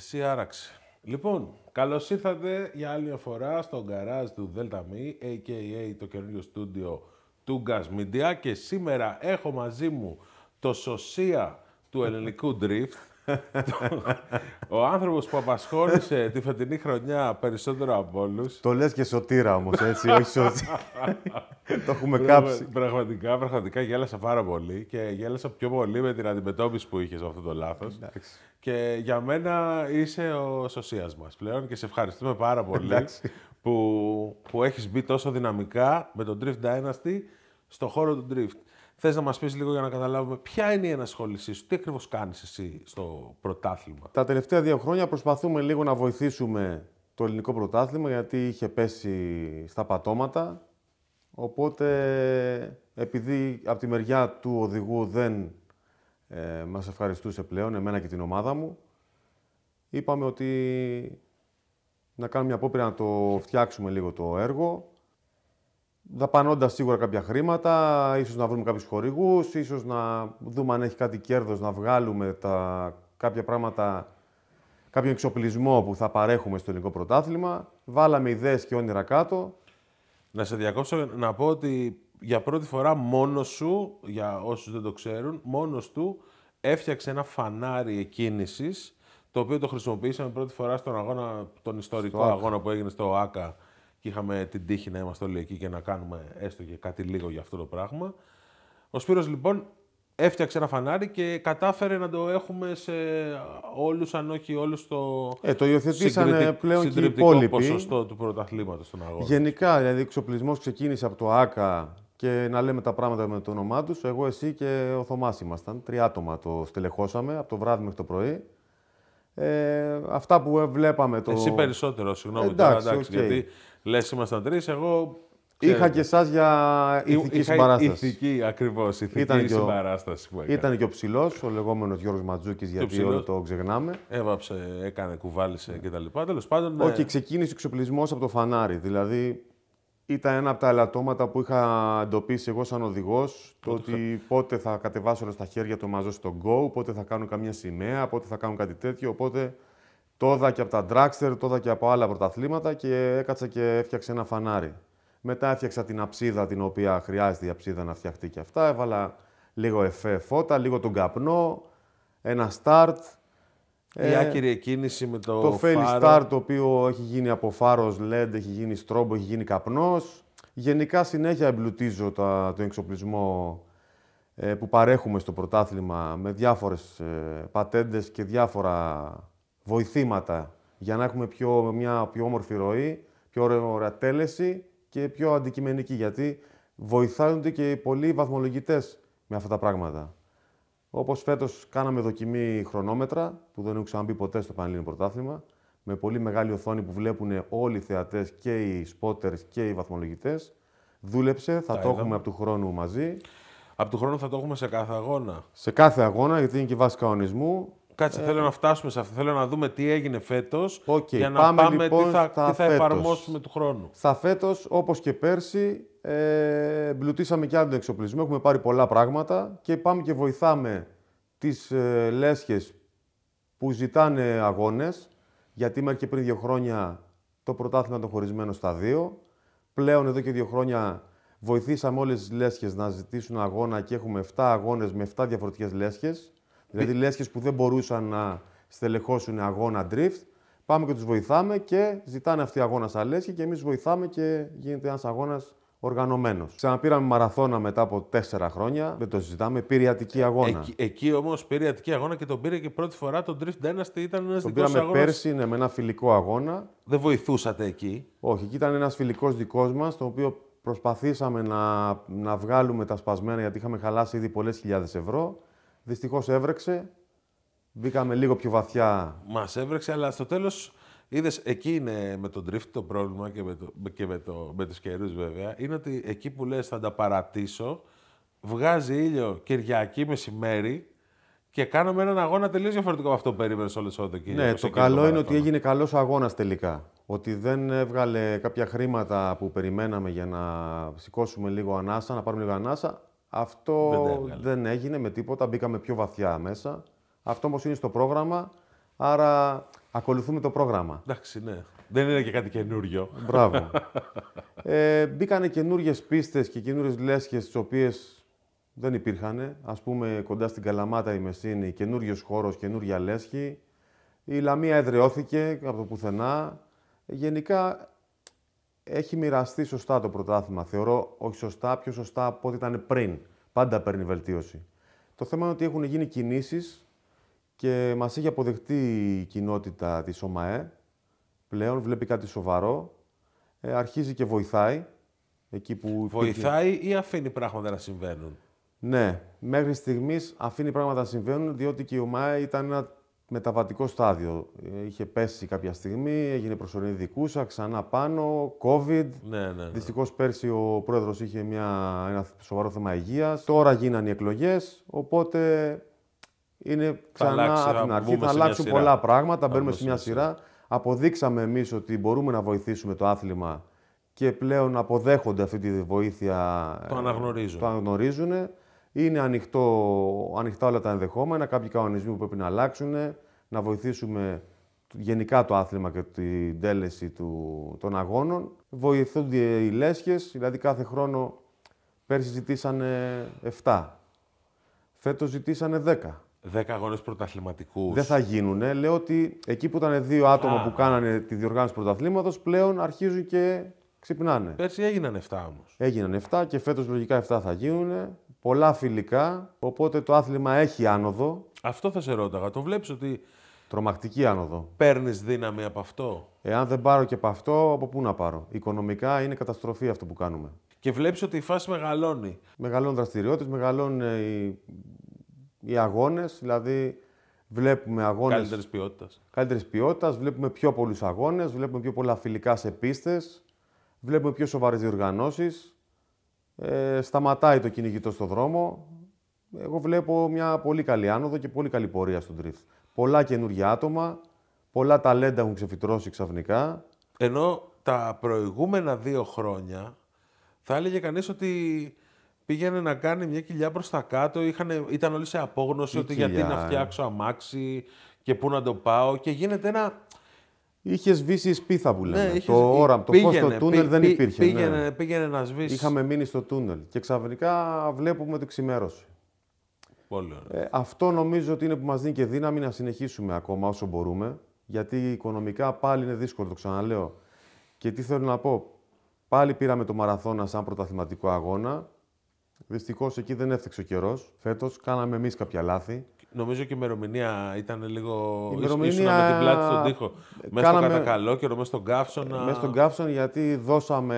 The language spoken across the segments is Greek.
Σύραξη. Λοιπόν, καλώς ήρθατε για άλλη μια φορά στο γκαράζ του ΔΕΛΤΑ-ΜΗ, a.k.a. το καινούριο στούντιο του Gas Media, και σήμερα έχω μαζί μου το σωσία του ελληνικού drift, ο άνθρωπος που απασχόλησε τη φετινή χρονιά περισσότερο από όλους. Το λες και σωτήρα όμως, έτσι, όχι σωτήρα. Το έχουμε κάψει. Πραγματικά γέλασα πάρα πολύ και γέλασα πιο πολύ με την αντιμετώπιση που είχες με αυτό το λάθος. Εντάξει. Και για μένα είσαι ο σωσίας μας πλέον και σε ευχαριστούμε πάρα πολύ που έχεις μπει τόσο δυναμικά με τον Drift Dynasty στο χώρο του Drift. Θες να μας πεις λίγο για να καταλάβουμε ποια είναι η ενασχόλησή σου, τι ακριβώς κάνεις εσύ στο πρωτάθλημα? Τα τελευταία 2 χρόνια προσπαθούμε λίγο να βοηθήσουμε το ελληνικό πρωτάθλημα, γιατί είχε πέσει στα πατώματα. Οπότε, επειδή από τη μεριά του οδηγού δεν μας ευχαριστούσε πλέον, εμένα και την ομάδα μου, είπαμε ότι να κάνουμε μια απόπειρα να το φτιάξουμε λίγο το έργο, δαπανώντας σίγουρα κάποια χρήματα, ίσως να βρούμε κάποιους χορηγούς, ίσως να δούμε αν έχει κάτι κέρδος, να βγάλουμε κάποια πράγματα, κάποιο εξοπλισμό που θα παρέχουμε στο ελληνικό πρωτάθλημα. Βάλαμε ιδέες και όνειρα κάτω. Να σε διακόψω να πω ότι για πρώτη φορά μόνος σου, για όσους δεν το ξέρουν, μόνος του έφτιαξε ένα φανάρι εκκίνησης, το οποίο το χρησιμοποιήσαμε πρώτη φορά στον αγώνα, τον ιστορικό αγώνα που έγινε στο ΆΚΑ, και είχαμε την τύχη να είμαστε όλοι εκεί και να κάνουμε έστω και κάτι λίγο για αυτό το πράγμα. Ο Σπύρος λοιπόν έφτιαξε ένα φανάρι και κατάφερε να το έχουμε σε όλους, αν όχι όλους, το υιοθετήσανε πλέον και οι υπόλοιποι. Ποσοστό του πρωταθλήματος στον αγώνα. Γενικά, δηλαδή, ο εξοπλισμός ξεκίνησε από το ΆΚΑ, και να λέμε τα πράγματα με το όνομά τους. Εγώ, εσύ και ο Θωμάς ήμασταν. 3 άτομα το στελεχώσαμε, από το βράδυ μέχρι το πρωί. Αυτά που βλέπαμε... Εσύ περισσότερο, συγγνώμη. Εντάξει, γιατί λες ήμασταν 3, εγώ... Είχα και εσάς για ηθική συμπαράσταση. Ηθική, ακριβώς, ηθική συμπαράσταση που έκανε. Ήταν και ο ψηλός, ο λεγόμενος Γιώργος Ματζούκης, γιατί όλοι το ξεχνάμε. Έβαψε, έκανε, κουβάλισε κτλ. Τέλος πάντων... Όχι, ξεκίνησε ο εξοπλισμός από το φανάρι. Δηλαδή, ήταν ένα από τα ελαττώματα που είχα εντοπίσει εγώ σαν οδηγός, το ότι πότε θα κατεβάσω όλα στα χέρια το μαζό στο Go, πότε θα κάνουν καμία σημαία, πότε θα κάνουν κάτι τέτοιο. Οπότε το είδα και από τα Dragster, το είδα και από άλλα πρωταθλήματα και έκατσα και έφτιαξε ένα φανάρι. Μετά έφτιαξα την αψίδα, την οποία χρειάζεται η αψίδα να φτιαχτεί και αυτά. Έβαλα λίγο εφέ φώτα, λίγο τον καπνό, ένα start. Η άκυρη εκκίνηση με το fail φάρο. start, το οποίο έχει γίνει από φάρος LED, έχει γίνει στρόμπο, έχει γίνει καπνός. Γενικά συνέχεια εμπλουτίζω τον εξοπλισμό που παρέχουμε στο πρωτάθλημα με διάφορες πατέντες και διάφορα βοηθήματα για να έχουμε μια πιο όμορφη ροή, πιο ωραία τέλεση και πιο αντικειμενική, γιατί βοηθάνε και πολλοί βαθμολογητές με αυτά τα πράγματα. Όπως φέτος κάναμε δοκιμή χρονόμετρα, που δεν έχω ξαναμπεί ποτέ στο Πανελλήνιο Πρωτάθλημα, με πολύ μεγάλη οθόνη που βλέπουν όλοι οι θεατές και οι spotters και οι βαθμολογητές. Δούλεψε, θα το έχουμε από του χρόνου μαζί. Από του χρόνου θα το έχουμε σε κάθε αγώνα. Σε κάθε αγώνα, γιατί είναι και βάση κανονισμού. Κάτσε, θέλω να φτάσουμε σε αυτό. Θέλω να δούμε τι έγινε φέτος, για να πάμε λοιπόν, τι θα εφαρμόσουμε του χρόνου. Στα φέτος, όπως και πέρσι, μπλουτίσαμε και άλλο τον εξοπλισμό. Έχουμε πάρει πολλά πράγματα και πάμε και βοηθάμε τις λέσχες που ζητάνε αγώνες. Γιατί μέχρι και πριν 2 χρόνια το πρωτάθλημα ήταν χωρισμένο στα 2. Πλέον εδώ και 2 χρόνια βοηθήσαμε όλες τις λέσχες να ζητήσουν αγώνα και έχουμε 7 αγώνες με 7 διαφορετικές λέσχες. Δηλαδή λέσχες που δεν μπορούσαν να στελεχώσουν αγώνα drift. Πάμε και τους βοηθάμε και ζητάνε αυτοί αγώνα σαν λέσχη και εμείς βοηθάμε και γίνεται ένας αγώνας οργανωμένος. Ξαναπήραμε μαραθώνα μετά από 4 χρόνια, δεν το συζητάμε, πήρε Αττική αγώνα. Εκεί όμως πήρε Αττική αγώνα και τον πήρε και πρώτη φορά το Drift Dynasty, ήταν ένας δικός αγώνας. Τον πήραμε πέρσι με ένα φιλικό αγώνα. Δεν βοηθούσατε εκεί? Όχι, εκεί ήταν ένας φιλικός δικός μας, τον οποίο προσπαθήσαμε να βγάλουμε τα σπασμένα, γιατί είχαμε χαλάσει ήδη πολλές χιλιάδες ευρώ. Δυστυχώς έβρεξε. Μπήκαμε λίγο πιο βαθιά. Μας έβρεξε, αλλά στο τέλος είδες, εκεί είναι με τον drift το πρόβλημα και με τους καιρούς βέβαια. Είναι ότι εκεί που λες θα τα παρατήσω, βγάζει ήλιο Κυριακή μεσημέρι και κάναμε έναν αγώνα τελείως διαφορετικό από αυτό που περίμενες όλες το Σαββατοκύριακο. Ναι, το καλό είναι ότι έγινε καλός αγώνας τελικά. Ότι δεν έβγαλε κάποια χρήματα που περιμέναμε για να σηκώσουμε λίγο ανάσα, να πάρουμε λίγο ανάσα. Αυτό δεν έγινε με τίποτα, μπήκαμε πιο βαθιά μέσα. Αυτό όμως είναι στο πρόγραμμα. Άρα ακολουθούμε το πρόγραμμα. Εντάξει, ναι. Δεν είναι και κάτι καινούριο. Μπράβο. Μπήκανε καινούριες πίστες και καινούριες λέσχες, τις οποίες δεν υπήρχαν. Ας πούμε, κοντά στην Καλαμάτα η Μεσίνη, καινούριος χώρος, καινούρια λέσχη. Η Λαμία εδραιώθηκε από το πουθενά. Γενικά, έχει μοιραστεί σωστά το πρωτάθλημα. Θεωρώ, όχι σωστά, πιο σωστά από ό,τι ήταν πριν. Πάντα παίρνει βελτίωση. Το θέμα είναι ότι έχουν γίνει κινήσεις και μας έχει αποδεχτεί η κοινότητα της ΟΜΑΕ. Πλέον βλέπει κάτι σοβαρό. Αρχίζει και βοηθάει. Εκεί που Βοηθάει ή αφήνει πράγματα να συμβαίνουν? Ναι, μέχρι στιγμής αφήνει πράγματα να συμβαίνουν, διότι και η ΟΜΑΕ ήταν ένα μεταβατικό στάδιο. Είχε πέσει κάποια στιγμή, έγινε προσωρινή δικούσα, ξανά πάνω, COVID. Ναι. Δυστυχώς πέρσι ο πρόεδρος είχε ένα σοβαρό θέμα υγείας. Τώρα γίνανε οι εκλογές, οπότε είναι ξανά από την αρχή. Θα αλλάξουν πολλά πράγματα, μπαίνουμε σε μια σειρά. Αποδείξαμε εμείς ότι μπορούμε να βοηθήσουμε το άθλημα και πλέον αποδέχονται αυτή τη βοήθεια. Το αναγνωρίζουν. Το αναγνωρίζουν. Είναι ανοιχτά όλα τα ενδεχόμενα, κάποιοι κανονισμοί που πρέπει να αλλάξουν, να βοηθήσουμε γενικά το άθλημα και την τέλεση των αγώνων. Βοηθούνται οι λέσχες, δηλαδή κάθε χρόνο πέρσι ζητήσανε 7, φέτος ζητήσανε 10. 10 αγώνες πρωταθληματικούς. Δεν θα γίνουνε. Λέω ότι εκεί που ήταν 2 άτομα που κάνανε τη διοργάνωση πρωταθλήματος, πλέον αρχίζουν και ξυπνάνε. Πέρσι έγιναν 7 όμως. Έγιναν 7 και φέτος λογικά 7 θα γίνουνε. Πολλά φιλικά, οπότε το άθλημα έχει άνοδο. Αυτό θα σε ρώταγα. Το βλέπεις ότι τρομακτική άνοδο. Παίρνεις δύναμη από αυτό? Εάν δεν πάρω και από αυτό, από πού να πάρω? Οικονομικά είναι καταστροφή αυτό που κάνουμε. Και βλέπεις ότι η φάση μεγαλώνει. Μεγαλώνουν δραστηριότητες, μεγαλώνουν οι αγώνες, δηλαδή βλέπουμε αγώνες καλύτερης ποιότητας, βλέπουμε πιο πολλούς αγώνες, βλέπουμε πιο πολλά φιλικά σε πίστες, βλέπουμε πιο σοβαρές διοργανώσεις. Σταματάει το κυνηγητό στο δρόμο. Εγώ βλέπω μια πολύ καλή άνοδο και πολύ καλή πορεία στον drift. Πολλά καινούργια άτομα, πολλά ταλέντα έχουν ξεφυτρώσει ξαφνικά. Ενώ τα προηγούμενα 2 χρόνια θα έλεγε κανείς ότι πήγαινε να κάνει μια κοιλιά προς τα κάτω, ήταν όλοι σε απόγνωση ότι γιατί να φτιάξω αμάξι και πού να το πάω και γίνεται ένα... Είχε σβήσει η σπίθα που λέμε. Το όραμα, το φως στο τούνελ δεν υπήρχε. Πήγαινε να σβήσει. Είχαμε μείνει στο τούνελ και ξαφνικά βλέπουμε ότι ξημέρωσε. Πολύ ωραία. Αυτό νομίζω ότι είναι που μας δίνει και δύναμη να συνεχίσουμε ακόμα όσο μπορούμε. Γιατί οικονομικά πάλι είναι δύσκολο, το ξαναλέω. Και τι θέλω να πω. Πάλι πήραμε το μαραθώνα σαν πρωταθληματικό αγώνα. Δυστυχώς εκεί δεν έφταξε ο καιρός. Φέτος κάναμε εμείς κάποια λάθη. Νομίζω και η ημερομηνία ήταν λίγο. Ήσουν με την πλάτη στον τοίχο. Μέσα στο Κατακαλόκαιρο, μέσα στον Καύσωνα. Μέσα στον Καύσωνα, γιατί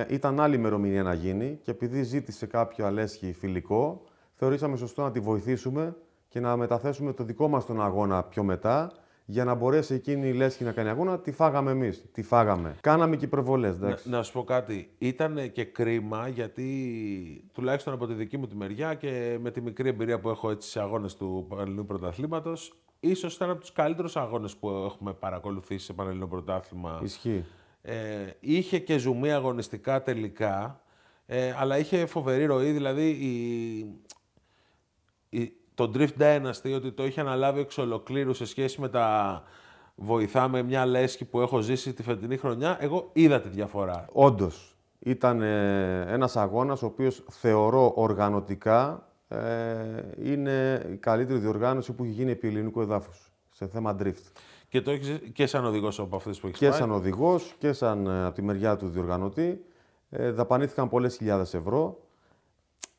ήταν άλλη ημερομηνία να γίνει και επειδή ζήτησε κάποιο αλέσχη φιλικό, θεωρήσαμε σωστό να τη βοηθήσουμε και να μεταθέσουμε το δικό μας τον αγώνα πιο μετά. Για να μπορέσει εκείνη η λέσχη να κάνει αγώνα, τη φάγαμε εμείς. Τη φάγαμε. Κάναμε και υπερβολές. Να σου πω κάτι. Ήταν και κρίμα γιατί τουλάχιστον από τη δική μου τη μεριά και με τη μικρή εμπειρία που έχω έτσι σε αγώνες του Πανελληνίου Πρωταθλήματος, ίσως ήταν από τους καλύτερους αγώνες που έχουμε παρακολουθήσει σε Πανελληνικό Πρωτάθλημα. Ισχύει. Είχε και ζουμί αγωνιστικά τελικά, αλλά είχε φοβερή ροή. Δηλαδή το Drift Dynasty, ότι το είχε αναλάβει εξ ολοκλήρου σε σχέση με τα βοηθάμε μια λέσχη που έχω ζήσει τη φετινή χρονιά, εγώ είδα τη διαφορά. Όντως, ήταν ένας αγώνας ο οποίος θεωρώ οργανωτικά είναι η καλύτερη διοργάνωση που έχει γίνει επί ελληνικού εδάφους σε θέμα drift. Και το έχεις και σαν οδηγός από αυτές που έχεις και πάει. Σαν οδηγός και σαν από τη μεριά του διοργανωτή. Δαπανήθηκαν πολλές χιλιάδες ευρώ.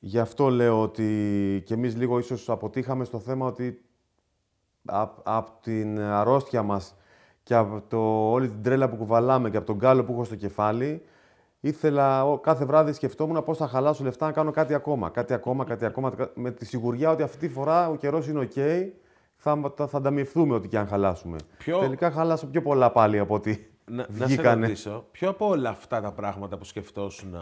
Γι' αυτό λέω ότι και εμείς λίγο ίσως αποτύχαμε στο θέμα ότι από την αρρώστια μας και από όλη την τρέλα που κουβαλάμε και από τον γκάλο που έχω στο κεφάλι, ήθελα κάθε βράδυ σκεφτόμουν πώς θα χαλάσω λεφτά να κάνω κάτι ακόμα. Κάτι ακόμα, με τη σιγουριά ότι αυτή τη φορά ο καιρός είναι ok, θα ανταμυφθούμε ότι και αν χαλάσουμε. Τελικά χάλασα πιο πολλά πάλι από ότι βγήκανε. Να σε ρωτήσω, ποιο από όλα αυτά τα πράγματα που σκεφτόσουν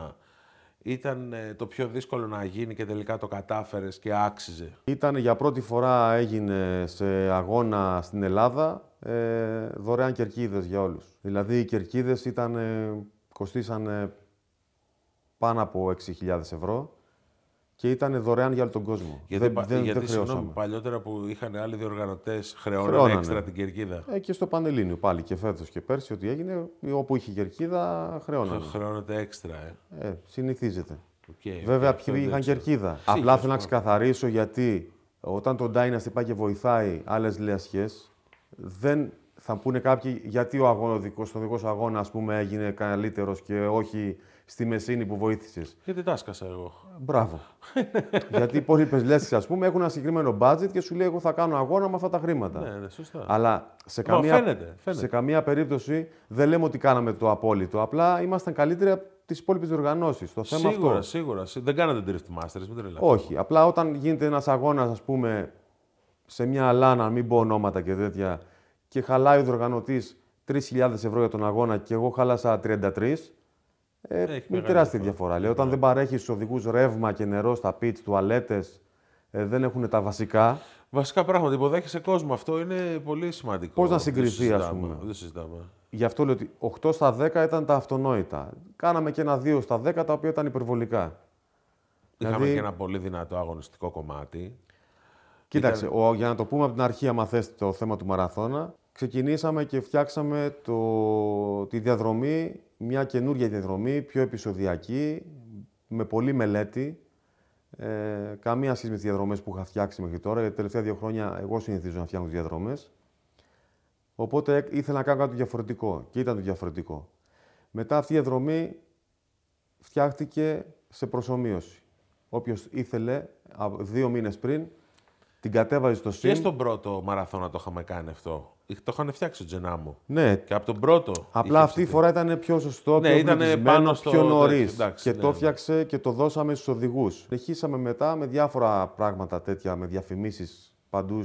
ήταν το πιο δύσκολο να γίνει και τελικά το κατάφερες και άξιζε? Ήταν για πρώτη φορά έγινε σε αγώνα στην Ελλάδα δωρεάν κερκίδες για όλους. Δηλαδή οι κερκίδες κοστίσανε πάνω από 6.000 ευρώ και ήταν δωρεάν για όλο τον κόσμο. Γιατί, δεν συγγνώμη, χρεώσαμε. παλιότερα που είχαν άλλοι διοργανωτές χρεώνανε έξτρα την κερκίδα. Και στο Πανελλήνιο πάλι και φέτος και πέρσι, ό,τι έγινε, όπου είχε κερκίδα χρεώνανε. Χρεώνεται έξτρα, Συνηθίζεται. Okay, Βέβαια, ποιοι είχαν κερκίδα. Απλά θέλω να ξεκαθαρίσω γιατί όταν το Dynasty πάει και βοηθάει άλλες λέσχες, δεν θα πούνε κάποιοι γιατί ο οδικός αγώνα, ας πούμε, έγινε καλύτερος και όχι στη Μεσίνη που βοήθησες. Γιατί τα έσκασα εγώ. Μπράβο. Γιατί οι υπόλοιπες λέσχες, ας πούμε, έχουν ένα συγκεκριμένο budget και σου λέει: εγώ θα κάνω αγώνα με αυτά τα χρήματα. Ναι, σωστά. Αλλά φαίνεται. σε καμία περίπτωση δεν λέμε ότι κάναμε το απόλυτο. Απλά ήμασταν καλύτεροι από τις υπόλοιπες διοργανώσεις. Το θέμα αυτό. Σίγουρα. Δεν κάνατε Drift Masters, μην τρελαθείτε. Όχι. Απλά όταν γίνεται ένας αγώνας, ας πούμε, σε μια αλάνα, μην πω ονόματα και τέτοια, και χαλάει ο διοργανωτής 3.000 ευρώ για τον αγώνα και εγώ χάλασα 33. Είναι τεράστια διαφορά. Λέει, όταν δεν παρέχεις στους οδηγούς ρεύμα και νερό στα pitch, τουαλέτες, δεν έχουν τα βασικά. Βασικά πράγματα. Υποδέχεσαι κόσμο. Αυτό είναι πολύ σημαντικό. Πώς να συγκριθεί, ας πούμε. Δεν συζητάμε. Γι' αυτό λέω ότι 8 στα 10 ήταν τα αυτονόητα. Κάναμε και ένα 2 στα 10 τα οποία ήταν υπερβολικά. Είχαμε και ένα πολύ δυνατό αγωνιστικό κομμάτι. Κοίταξε, για να το πούμε από την αρχή, άμα θες το θέμα του μαραθώνα, ξεκινήσαμε και φτιάξαμε τη διαδρομή, μια καινούργια διαδρομή, πιο επεισοδιακή, με πολλή μελέτη. Καμία σχέση με τις διαδρομές που είχα φτιάξει μέχρι τώρα, γιατί τα τελευταία 2 χρόνια εγώ συνηθίζω να φτιάχνω τις διαδρομές. Οπότε ήθελα να κάνω κάτι διαφορετικό και ήταν το διαφορετικό. Μετά αυτή η διαδρομή φτιάχτηκε σε προσομοίωση. Όποιος ήθελε, 2 μήνες πριν, την κατέβαζε στο ΣΥΝ. Και στον πρώτο μαραθώνα το είχαμε κάνει αυτό. Το είχαν φτιάξει ο Τζενάμου. Ναι. Και από τον πρώτο. Απλά αυτή η φορά ήταν πιο σωστό, ναι, πιο πάνω πιο νωρίς. Εντάξει, και το φτιάξε και το δώσαμε στους οδηγούς. Συνεχίσαμε μετά με διάφορα πράγματα τέτοια, με διαφημίσεις παντού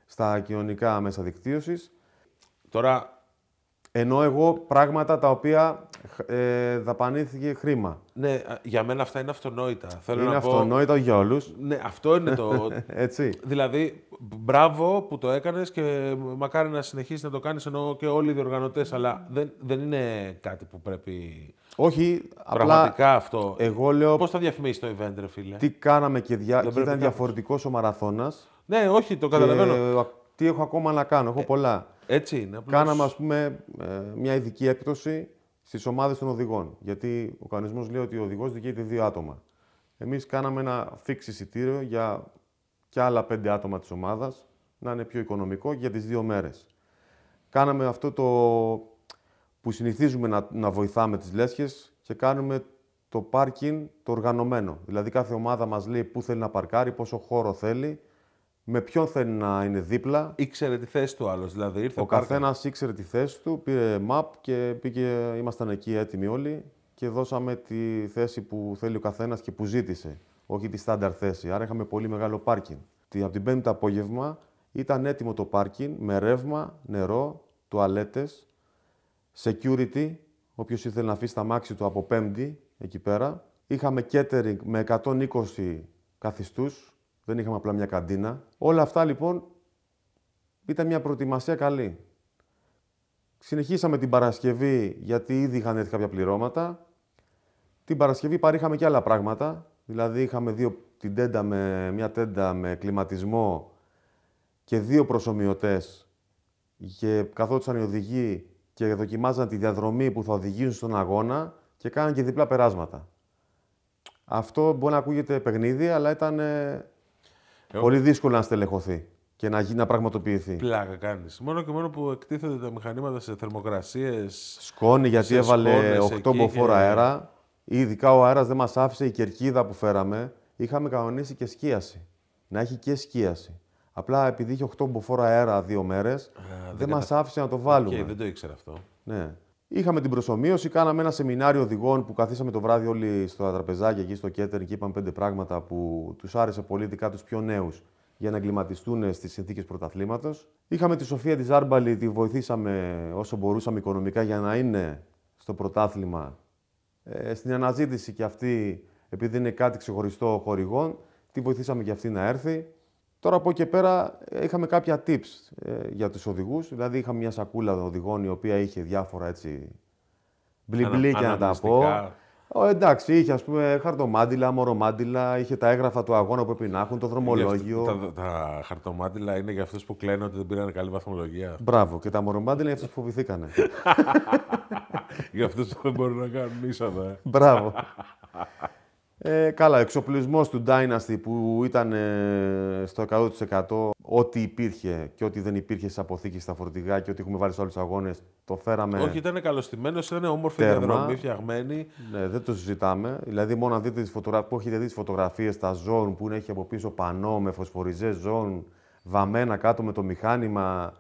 στα κοινωνικά μέσα δικτύωσης. Τώρα... Ενώ εγώ πράγματα τα οποία δαπανήθηκε χρήμα. Ναι, για μένα αυτά είναι αυτονόητα. Θέλω είναι αυτονόητα για όλους. Ναι, αυτό είναι το... Έτσι. Δηλαδή, μπράβο που το έκανες και μακάρι να συνεχίσεις να το κάνεις, ενώ και όλοι οι διοργανωτές, αλλά δεν είναι κάτι που πρέπει... Όχι, πραγματικά αυτό. Εγώ λέω... Πώς θα διαφημίσεις το event, ρε φίλε. Τι κάναμε και ήταν διαφορετικός ο μαραθώνας. Ναι, όχι, το καταλαβαίνω. Τι έχω ακόμα να κάνω, έχω πολλά. Έτσι είναι. Απλώς... Κάναμε, ας πούμε, μια ειδική έκπτωση στις ομάδες των οδηγών. Γιατί ο κανονισμός λέει ότι ο οδηγός δικαιείται 2 άτομα. Εμείς κάναμε ένα fix εισιτήριο για και άλλα 5 άτομα της ομάδας, να είναι πιο οικονομικό για τις 2 μέρες. Κάναμε αυτό που συνηθίζουμε να βοηθάμε τις λέσχες και κάνουμε το πάρκινγκ το οργανωμένο. Δηλαδή κάθε ομάδα μας λέει πού θέλει να παρκάρει, πόσο χώρο θέλει, με ποιον θέλει να είναι δίπλα. Ήξερε τη θέση του άλλος, δηλαδή ήρθε. Ο καθένας ήξερε τη θέση του, πήρε map και ήμασταν εκεί έτοιμοι όλοι και δώσαμε τη θέση που θέλει ο καθένας και που ζήτησε, όχι τη στάνταρ θέση. Άρα είχαμε πολύ μεγάλο πάρκινγκ. Από την 5η το απόγευμα ήταν έτοιμο το πάρκινγκ με ρεύμα, νερό, τουαλέτες, security, όποιος ήθελε να αφήσει τα μάξι του από 5η εκεί πέρα. Είχαμε catering με 120 καθιστούς. Δεν είχαμε απλά μια καντίνα. Όλα αυτά λοιπόν ήταν μια προετοιμασία καλή. Συνεχίσαμε την Παρασκευή γιατί ήδη είχαν έρθει κάποια πληρώματα. Την Παρασκευή παρήχαμε και άλλα πράγματα. Δηλαδή είχαμε μια τέντα με κλιματισμό και 2 προσομοιωτές και καθόντουσαν οι οδηγοί και δοκιμάζαν τη διαδρομή που θα οδηγήσουν στον αγώνα και κάναν και διπλά περάσματα. Αυτό μπορεί να ακούγεται παιχνίδι, αλλά ήταν πολύ δύσκολο να στελεχωθεί και να πραγματοποιηθεί. Πλάκα κάνεις. Μόνο και μόνο που εκτίθεται τα μηχανήματα σε θερμοκρασίες. Σκόνη, γιατί έβαλε 8 μποφόρ αέρα. Ειδικά ο αέρας δεν μας άφησε, η κερκίδα που φέραμε. Είχαμε κανονίσει και σκίαση. Να έχει και σκίαση. Απλά επειδή είχε 8 μποφόρ αέρα 2 μέρες, δεν μας άφησε να το βάλουμε. Δεν το ήξερα αυτό. Ναι. Είχαμε την προσομοίωση, κάναμε ένα σεμινάριο οδηγών που καθίσαμε το βράδυ όλοι στο τραπεζάκι εκεί στο catering και είπαμε 5 πράγματα που τους άρεσε πολύ, ειδικά τους πιο νέους, για να εγκληματιστούν στις συνθήκες πρωταθλήματος. Είχαμε τη Σοφία τη Ζάρμπαλη, τη βοηθήσαμε όσο μπορούσαμε οικονομικά για να είναι στο πρωτάθλημα. Στην αναζήτηση και αυτή, επειδή είναι κάτι ξεχωριστό χορηγών, τη βοηθήσαμε και αυτή να έρθει. Τώρα από εκεί και πέρα είχαμε κάποια tips για τους οδηγούς. Δηλαδή είχαμε μια σακούλα οδηγών η οποία είχε διάφορα έτσι μπλιμπλίκια να τα πω. Εντάξει, είχε ας πούμε χαρτομάντιλα, μορομάντιλα, είχε τα έγγραφα του αγώνα που πρέπει να έχουν, το δρομολόγιο. Τα χαρτομάτιλα είναι για αυτούς που κλαίνουν ότι δεν πήραν καλή βαθμολογία. Μπράβο. Και τα μορομάντιλα είναι αυτούς που φοβηθήκανε. Για αυτούς που δεν μπορούν να κάνουν είσοδο. Μπράβο. Καλά, εξοπλισμός του Dynasty που ήταν στο 100%, ό,τι υπήρχε και ό,τι δεν υπήρχε στις αποθήκες, στα φορτηγά και ό,τι έχουμε βάλει σε όλους τους αγώνες, το φέραμε. Όχι, ήταν καλωστημένος, ήταν όμορφη τέρμα. διαδρομή, φτιαγμένη. Ναι, δεν το συζητάμε. Δηλαδή, μόνο αν δείτε που έχετε δει τις φωτογραφίες, τα ζώνη που έχει από πίσω πανό με φωσφοριζές ζώνη, βαμμένα κάτω με το μηχάνημα.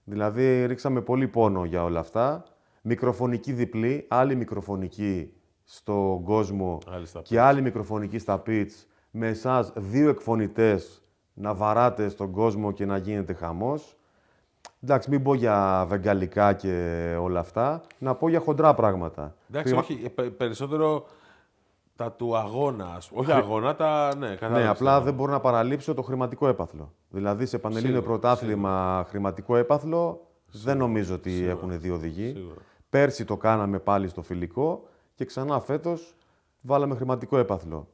Δηλαδή, ρίξαμε πολύ πόνο για όλα αυτά. Μικροφωνική διπλή, άλλη μικροφωνική στον κόσμο και άλλη μικροφωνική στα pitch, με εσάς 2 εκφωνητές να βαράτε στον κόσμο και να γίνεται χαμός. Εντάξει, μην πω για βεγγαλικά και όλα αυτά, να πω για χοντρά πράγματα. Εντάξει, όχι, περισσότερο τα του αγώνα. Όχι αγώνα, τα. Ναι, ναι, απλά δεν μπορώ να παραλείψω το χρηματικό έπαθλο. Δηλαδή, σε πανελλήνιο πρωτάθλημα χρηματικό έπαθλο, δεν νομίζω ότι έχουν 2 οδηγοί. Σίγουρα. Πέρσι το κάναμε πάλι στο φιλικό. Και ξανά φέτος βάλαμε χρηματικό έπαθλο.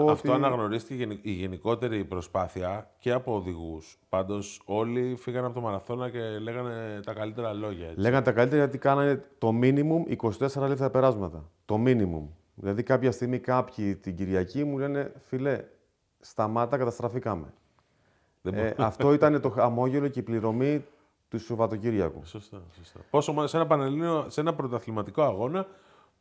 Αυτό αναγνωρίστηκε η γενικότερη προσπάθεια και από οδηγούς. Πάντως όλοι φύγανε από το μαραθώνα και λέγανε τα καλύτερα λόγια. Έτσι. Λέγανε τα καλύτερα γιατί κάνανε το minimum 24 ελεύθερα περάσματα. Το minimum. Δηλαδή κάποια στιγμή κάποιοι την Κυριακή μου λένε «Φιλέ, σταμάτα, καταστραφήκαμε». Αυτό ήταν το χαμόγελο και η πληρωμή του Σαββατοκύριακου. Σωστά. Πόσο σε ένα πρωταθληματικό αγώνα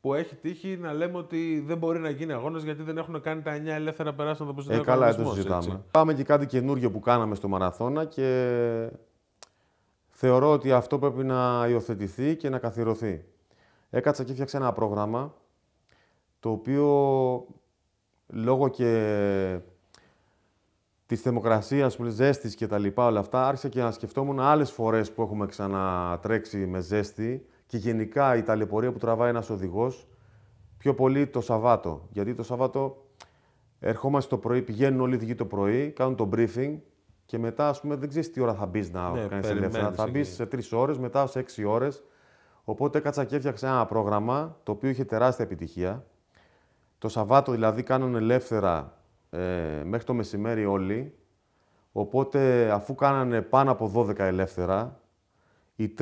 που έχει τύχει να λέμε ότι δεν μπορεί να γίνει αγώνας γιατί δεν έχουν κάνει τα 9 ελεύθερα περάσματα όπως δεν καλά, το συζητάμε. Πάμε και κάτι καινούργιο που κάναμε στο μαραθώνα και θεωρώ ότι αυτό πρέπει να υιοθετηθεί και να καθιερωθεί. Έκατσα και έφτιαξα ένα πρόγραμμα το οποίο λόγω και της θερμοκρασίας, ζέστης και τα λοιπά όλα αυτά, άρχισα και να σκεφτόμουν άλλες φορές που έχουμε ξανατρέξει με ζέστη και γενικά η ταλαιπωρία που τραβάει ένας οδηγός, πιο πολύ το Σαββάτο. Γιατί το Σαββάτο ερχόμαστε το πρωί, πηγαίνουν όλοι οι οδηγοί το πρωί, κάνουν το briefing και μετά, ας πούμε, δεν ξέρεις τι ώρα θα μπεις να κάνεις ελεύθερα. Θα μπεις σε 3 ώρες, μετά σε 6 ώρες. Οπότε έκατσα και έφτιαξα ένα πρόγραμμα το οποίο είχε τεράστια επιτυχία. Το Σαββάτο δηλαδή κάνανε ελεύθερα μέχρι το μεσημέρι όλοι. Οπότε αφού κάνανε πάνω από 12 ελεύθερα, η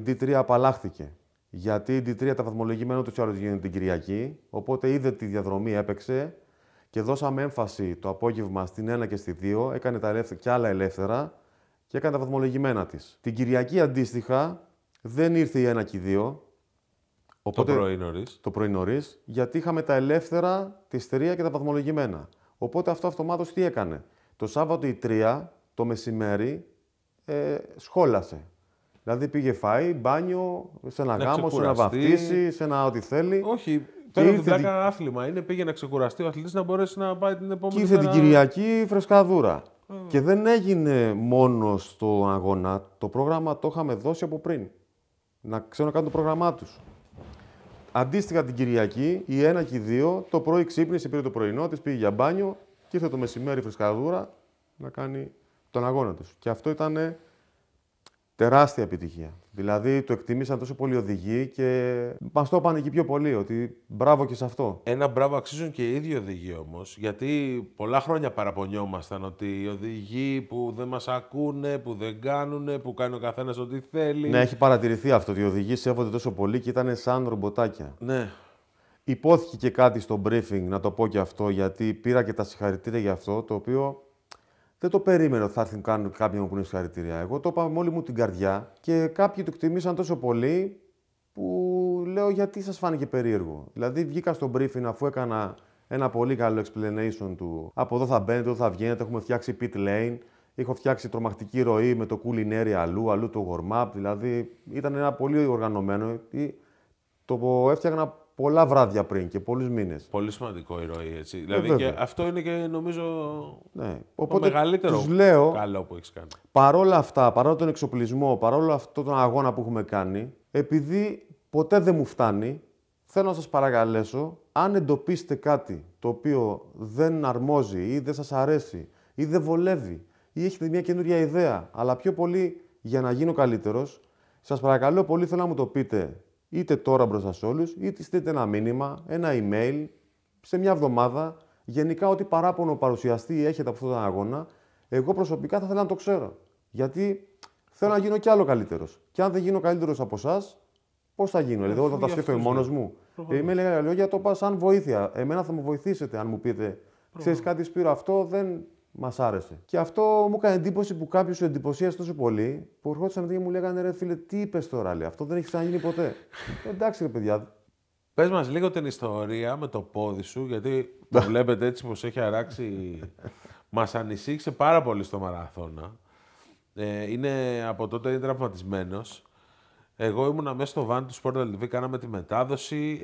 D3 απαλλάχθηκε. Γιατί η D3 τα βαθμολογημένα ούτως ή άλλως γίνεται την Κυριακή. Οπότε είδε τη διαδρομή, έπαιξε και δώσαμε έμφαση το απόγευμα στην 1 και στη 2. Έκανε τα ελεύθερα και άλλα ελεύθερα και έκανε τα βαθμολογημένα της. Την Κυριακή αντίστοιχα δεν ήρθε η 1 και η 2. Οπότε, το πρωί νωρίς, γιατί είχαμε τα ελεύθερα, τη 3 και τα βαθμολογημένα. Οπότε αυτό αυτομάτως τι έκανε. Το Σάββατο η 3, το μεσημέρι, σχόλασε. Δηλαδή πήγε φαΐ, μπάνιο, σε ένα γάμο, σε ένα βαφτίσι, σε ένα ό,τι θέλει. Όχι, τώρα δεν έκανα άθλημα. Πήγε να ξεκουραστεί ο αθλητής να μπορέσει να πάει την επόμενη μέρα. Και ήρθε την Κυριακή φρεσκαδούρα. Και δεν έγινε μόνο στο αγώνα. Το πρόγραμμα το είχαμε δώσει από πριν. Να ξέρουν να κάνουν το πρόγραμμά τους. Αντίστοιχα την Κυριακή, η 1 και η 2, το πρωί ξύπνησε, πήρε το πρωινό της, πήγε για μπάνιο και ήρθε το μεσημέρι φρεσκαδούρα να κάνει τον αγώνα τους. Και αυτό ήταν τεράστια επιτυχία. Δηλαδή το εκτιμήσαν τόσο πολλοί οδηγοί και μας το είπαν εκεί πιο πολύ, ότι μπράβο και σε αυτό. Ένα μπράβο αξίζουν και οι ίδιοι οδηγοί όμως, γιατί πολλά χρόνια παραπονιόμασταν ότι οι οδηγοί που δεν μας ακούνε, που δεν κάνουνε, που κάνει ο καθένας ό,τι θέλει. Ναι, έχει παρατηρηθεί αυτό, ότι οι οδηγοί σέβονται τόσο πολύ και ήταν σαν ρομποτάκια. Ναι. Υπόθηκε και κάτι στο briefing, να το πω και αυτό, γιατί πήρα και τα συγχαρητήρια για αυτό, το οποίο δεν το περίμενα ότι θα έρθουν κάποιοι μου που είναι συγχαρητήρια. Εγώ το είπα με όλη μου την καρδιά και κάποιοι το εκτιμήσαν τόσο πολύ που λέω γιατί σας φάνηκε περίεργο. Δηλαδή βγήκα στο briefing αφού έκανα ένα πολύ καλό explanation του από εδώ θα μπαίνετε, εδώ θα βγαίνετε, έχουμε φτιάξει pit lane, έχω φτιάξει τρομακτική ροή με το cooling area αλλού το warm-up, δηλαδή ήταν ένα πολύ οργανωμένο. Το έφτιαγνα πολλά βράδια πριν και πολλούς μήνες. Πολύ σημαντικό η ροή, έτσι. Δηλαδή και αυτό είναι και νομίζω Οπότε, το μεγαλύτερο καλό που έχεις κάνει. Παρόλα αυτά, παρόλο τον εξοπλισμό, παρόλο αυτόν τον αγώνα που έχουμε κάνει, επειδή ποτέ δεν μου φτάνει, θέλω να σας παρακαλέσω, αν εντοπίσετε κάτι το οποίο δεν αρμόζει ή δεν σας αρέσει ή δεν βολεύει ή έχετε μια καινούρια ιδέα, αλλά πιο πολύ για να γίνω καλύτερος, σας παρακαλώ πολύ, θέλω να μου το πείτε είτε τώρα μπροστά σε όλους, είτε στείλτε ένα μήνυμα, ένα email, σε μια εβδομάδα, γενικά ό,τι παράπονο παρουσιαστεί ή έχετε από αυτόν τον αγώνα, εγώ προσωπικά θα ήθελα να το ξέρω. Γιατί θέλω να γίνω κι άλλο καλύτερος. Και αν δεν γίνω καλύτερος από εσάς, πώς θα γίνω? Δηλαδή, εγώ θα τα σκέφτομαι μόνος μου. Με λίγα λόγια, το πάω σαν βοήθεια. Εμένα θα μου βοηθήσετε αν μου πείτε, ξέρεις κάτι, Σπύρο, αυτό δεν μας άρεσε. Και αυτό μου έκανε εντύπωση που κάποιος σου εντυπωσίασε τόσο πολύ, που ερχόντουσαν και μου λέγανε, ρε φίλε, τι είπες τώρα, λέει, αυτό δεν έχει ξαναγίνει ποτέ. Εντάξει, ρε παιδιά. Πες μας λίγο την ιστορία με το πόδι σου, γιατί το βλέπετε έτσι πως έχει αράξει. Μας ανησύχησε πάρα πολύ στο μαραθώνα. Από τότε είναι τραυματισμένος. Εγώ ήμουνα μέσα στο βάν του Sport TV, κάναμε τη μετάδοση.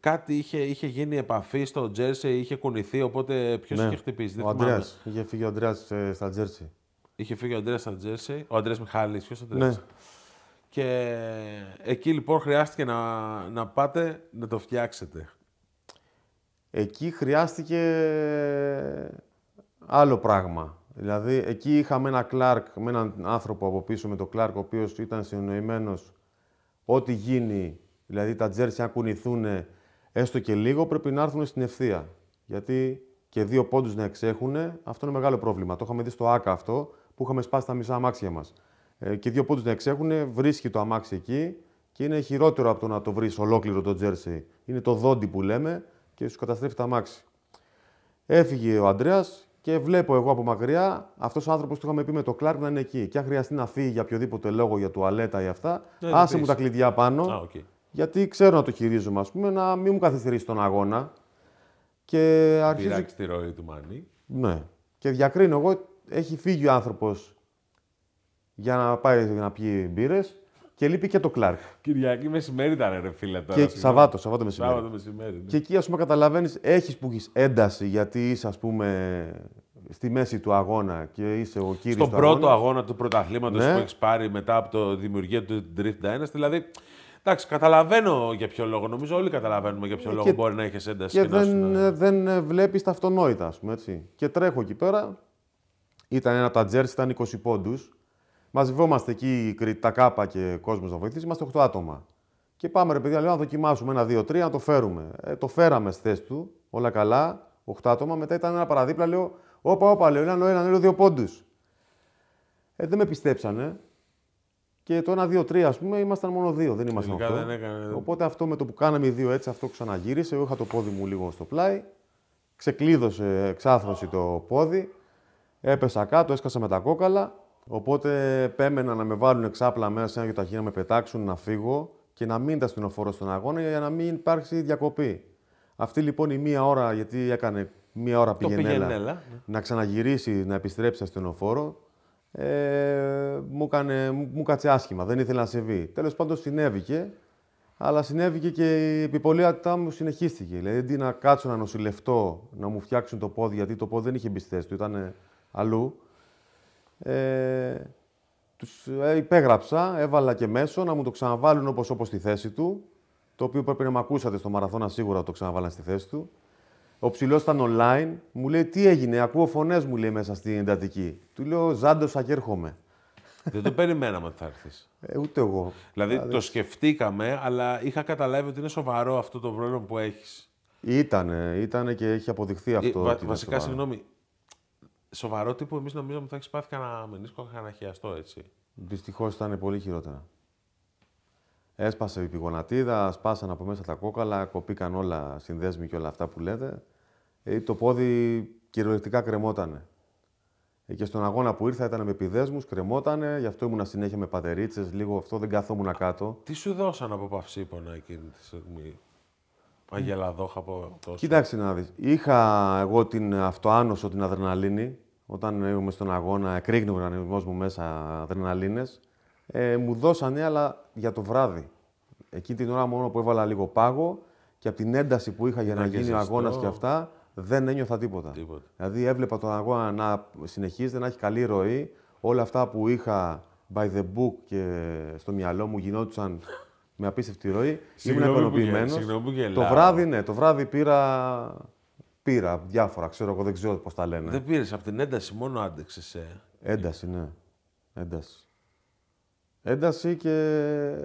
Κάτι είχε γίνει επαφή στο τζέρσι, είχε κουνηθεί, οπότε ποιος είχε χτυπήσει? Ο Ανδρέας. Είχε φύγει ο Ανδρέας στα τζέρσι. Είχε φύγει ο Ανδρέας στα τζέρσι. Ο Ανδρέας Μιχάλης, ποιος ο Ανδρέας? Ναι. Και εκεί λοιπόν χρειάστηκε να πάτε να το φτιάξετε. Εκεί χρειάστηκε άλλο πράγμα. Δηλαδή, εκεί είχαμε ένα Κλάρκ, με έναν άνθρωπο από πίσω με τον Κλάρκ, ο οποίος ήταν συνοημένος ό,τι γίνει, δηλαδή τα τζέρσι αν κουνηθούν έστω και λίγο, πρέπει να έρθουν στην ευθεία. Γιατί και 2 πόντους να εξέχουν, αυτό είναι μεγάλο πρόβλημα. Το είχαμε δει στο ΆΚΑ αυτό, που είχαμε σπάσει τα μισά αμάξια μας. Και 2 πόντους να εξέχουν, βρίσκει το αμάξι εκεί και είναι χειρότερο από το να το βρεις ολόκληρο το τζέρσι. Είναι το δόντι που λέμε και σου καταστρέφει το αμάξι. Έφυγε ο Ανδρέας. Και βλέπω εγώ από μακριά αυτός ο άνθρωπος που είχαμε πει με το Κλάρκ να είναι εκεί. Και αν χρειαστεί να φύγει για οποιοδήποτε λόγο, για τουαλέτα ή αυτά, άσε μου τα κλειδιά πάνω. Γιατί ξέρω να το χειρίζομαι, ας πούμε, να μην μου καθυστερήσει τον αγώνα. Και αρχίζει. Πειράξει τη ροή του Μάνι. Ναι. Και διακρίνω εγώ, έχει φύγει ο άνθρωπος για να πάει να πιει μπύρες και λείπει και το Κλάρκ. Κυριακή μεσημέρι ήταν, ρε φίλε. Τώρα, και Σαββάτο μεσημέρι. Σάββατο μεσημέρι, ναι. Και εκεί, ας πούμε, καταλαβαίνεις, έχεις που έχεις ένταση γιατί είσαι, ας πούμε, στη μέση του αγώνα και είσαι ο κύριος του αγώνα. Στον πρώτο αγώνα του πρωταθλήματος που έχεις πάρει μετά από τη δημιουργία του Drift Dynasty. Δηλαδή, εντάξει, καταλαβαίνω για ποιο λόγο. Νομίζω όλοι καταλαβαίνουμε για ποιο λόγο μπορεί να έχεις ένταση. Και δεν βλέπεις τα αυτονόητα, ας πούμε, έτσι. Και τρέχω εκεί πέρα. Ήταν ένα από τα τζέρσι, ήταν 20 πόντους. Μαζευόμαστε εκεί, τα κάπα και κόσμος να βοηθήσει. Είμαστε 8 άτομα. Και πάμε, ρε παιδιά, λέω, να δοκιμάσουμε 1, 2, 3, να το φέρουμε. Το φέραμε στη θέση του, όλα καλά, 8 άτομα. Μετά ήταν ένα παραδίπλα, λέω, όπα, λέω, ένα, 2 πόντους. Δεν με πιστέψανε. Και το 1, 2, 3, ας πούμε, ήμασταν μόνο 2, δεν ήμασταν 8. Οπότε αυτό με το που κάναμε οι 2 έτσι, αυτό ξαναγύρισε. Εγώ είχα το πόδι μου λίγο στο πλάι. Ξεκλείδωσε, εξάθρωσε το πόδι. Έπεσα κάτω, έσκασα με τα κόκαλα. Οπότε επέμενα να με βάλουν εξάπλα μέσα σε ένα γιοταχή, να με πετάξουν, να φύγω και να μείνει ασθενοφόρο στον αγώνα για να μην υπάρξει διακοπή. Αυτή λοιπόν η 1 ώρα, γιατί έκανε 1 ώρα πηγενέλα, να ξαναγυρίσει, να επιστρέψει ασθενοφόρο, μου κάτσε άσχημα, δεν ήθελε να συμβεί. Τέλος πάντων συνέβηκε, αλλά συνέβηκε και η επιπολαιότητά μου συνεχίστηκε. Δηλαδή, αντί να κάτσω να νοσηλευτώ, να μου φτιάξουν το πόδι, γιατί το πόδι δεν είχε μπει στη θέση του, ήταν αλλού. Τους υπέγραψα, έβαλα και μέσο να μου το ξαναβάλουν όπως στη θέση του, το οποίο πρέπει να με ακούσατε στο μαραθώνα σίγουρα το ξαναβάλαν στη θέση του. Ο ψηλός ήταν online, μου λέει τι έγινε, ακούω φωνές μου λέει μέσα στην εντατική. Του λέω ζάντωσα και έρχομαι. Δεν το περιμέναμε ότι θα έρθεις. Ούτε εγώ. Δηλαδή το σκεφτήκαμε, αλλά είχα καταλάβει ότι είναι σοβαρό αυτό το πρόβλημα που έχεις. Ήτανε και έχει αποδειχθεί αυτό. Βασικά, συγγνώμη, σοβαρό τύπο, εμείς νομίζαμε ότι θα έχεις πάθει κανένα μενίσκο, κανένα χιαστό, έτσι. Δυστυχώς ήταν πολύ χειρότερα. Έσπασε η πηγονατίδα, σπάσαν από μέσα τα κόκαλα, κοπήκαν όλα συνδέσμοι και όλα αυτά που λέτε. Το πόδι κυριολεκτικά κρεμότανε. Και στον αγώνα που ήρθα ήταν με επιδέσμους, κρεμότανε, γι' αυτό ήμουνα συνέχεια με πατερίτσες, λίγο αυτό δεν καθόμουν κάτω. Τι σου δώσαν από παυσίπονα εκείνη τη στιγμή? Αγελαδόχα από τόσο. Κοίταξε να δεις. Είχα εγώ την αυτοάνωσο, την αδρεναλίνη. Όταν ήμουν στον αγώνα, εκρήγνει ο οργανισμός μου μέσα αδρεναλίνες. Μου δώσανε, αλλά για το βράδυ. Εκείνη την ώρα μόνο που έβαλα λίγο πάγο και από την ένταση που είχα για να γίνει ο αγώνας και αυτά, δεν ένιωθα τίποτα. Δηλαδή έβλεπα τον αγώνα να συνεχίζεται, να έχει καλή ροή. Όλα αυτά που είχα by the book και στο μυαλό μου γινόντουσαν με απίστευτη ροή. Ήμουν ικανοποιημένος. Το βράδυ πήρα διάφορα, ξέρω εγώ, δεν ξέρω πώς τα λένε. Δεν πήρες, από την ένταση μόνο άντεξες. Ένταση, ναι. Ένταση και...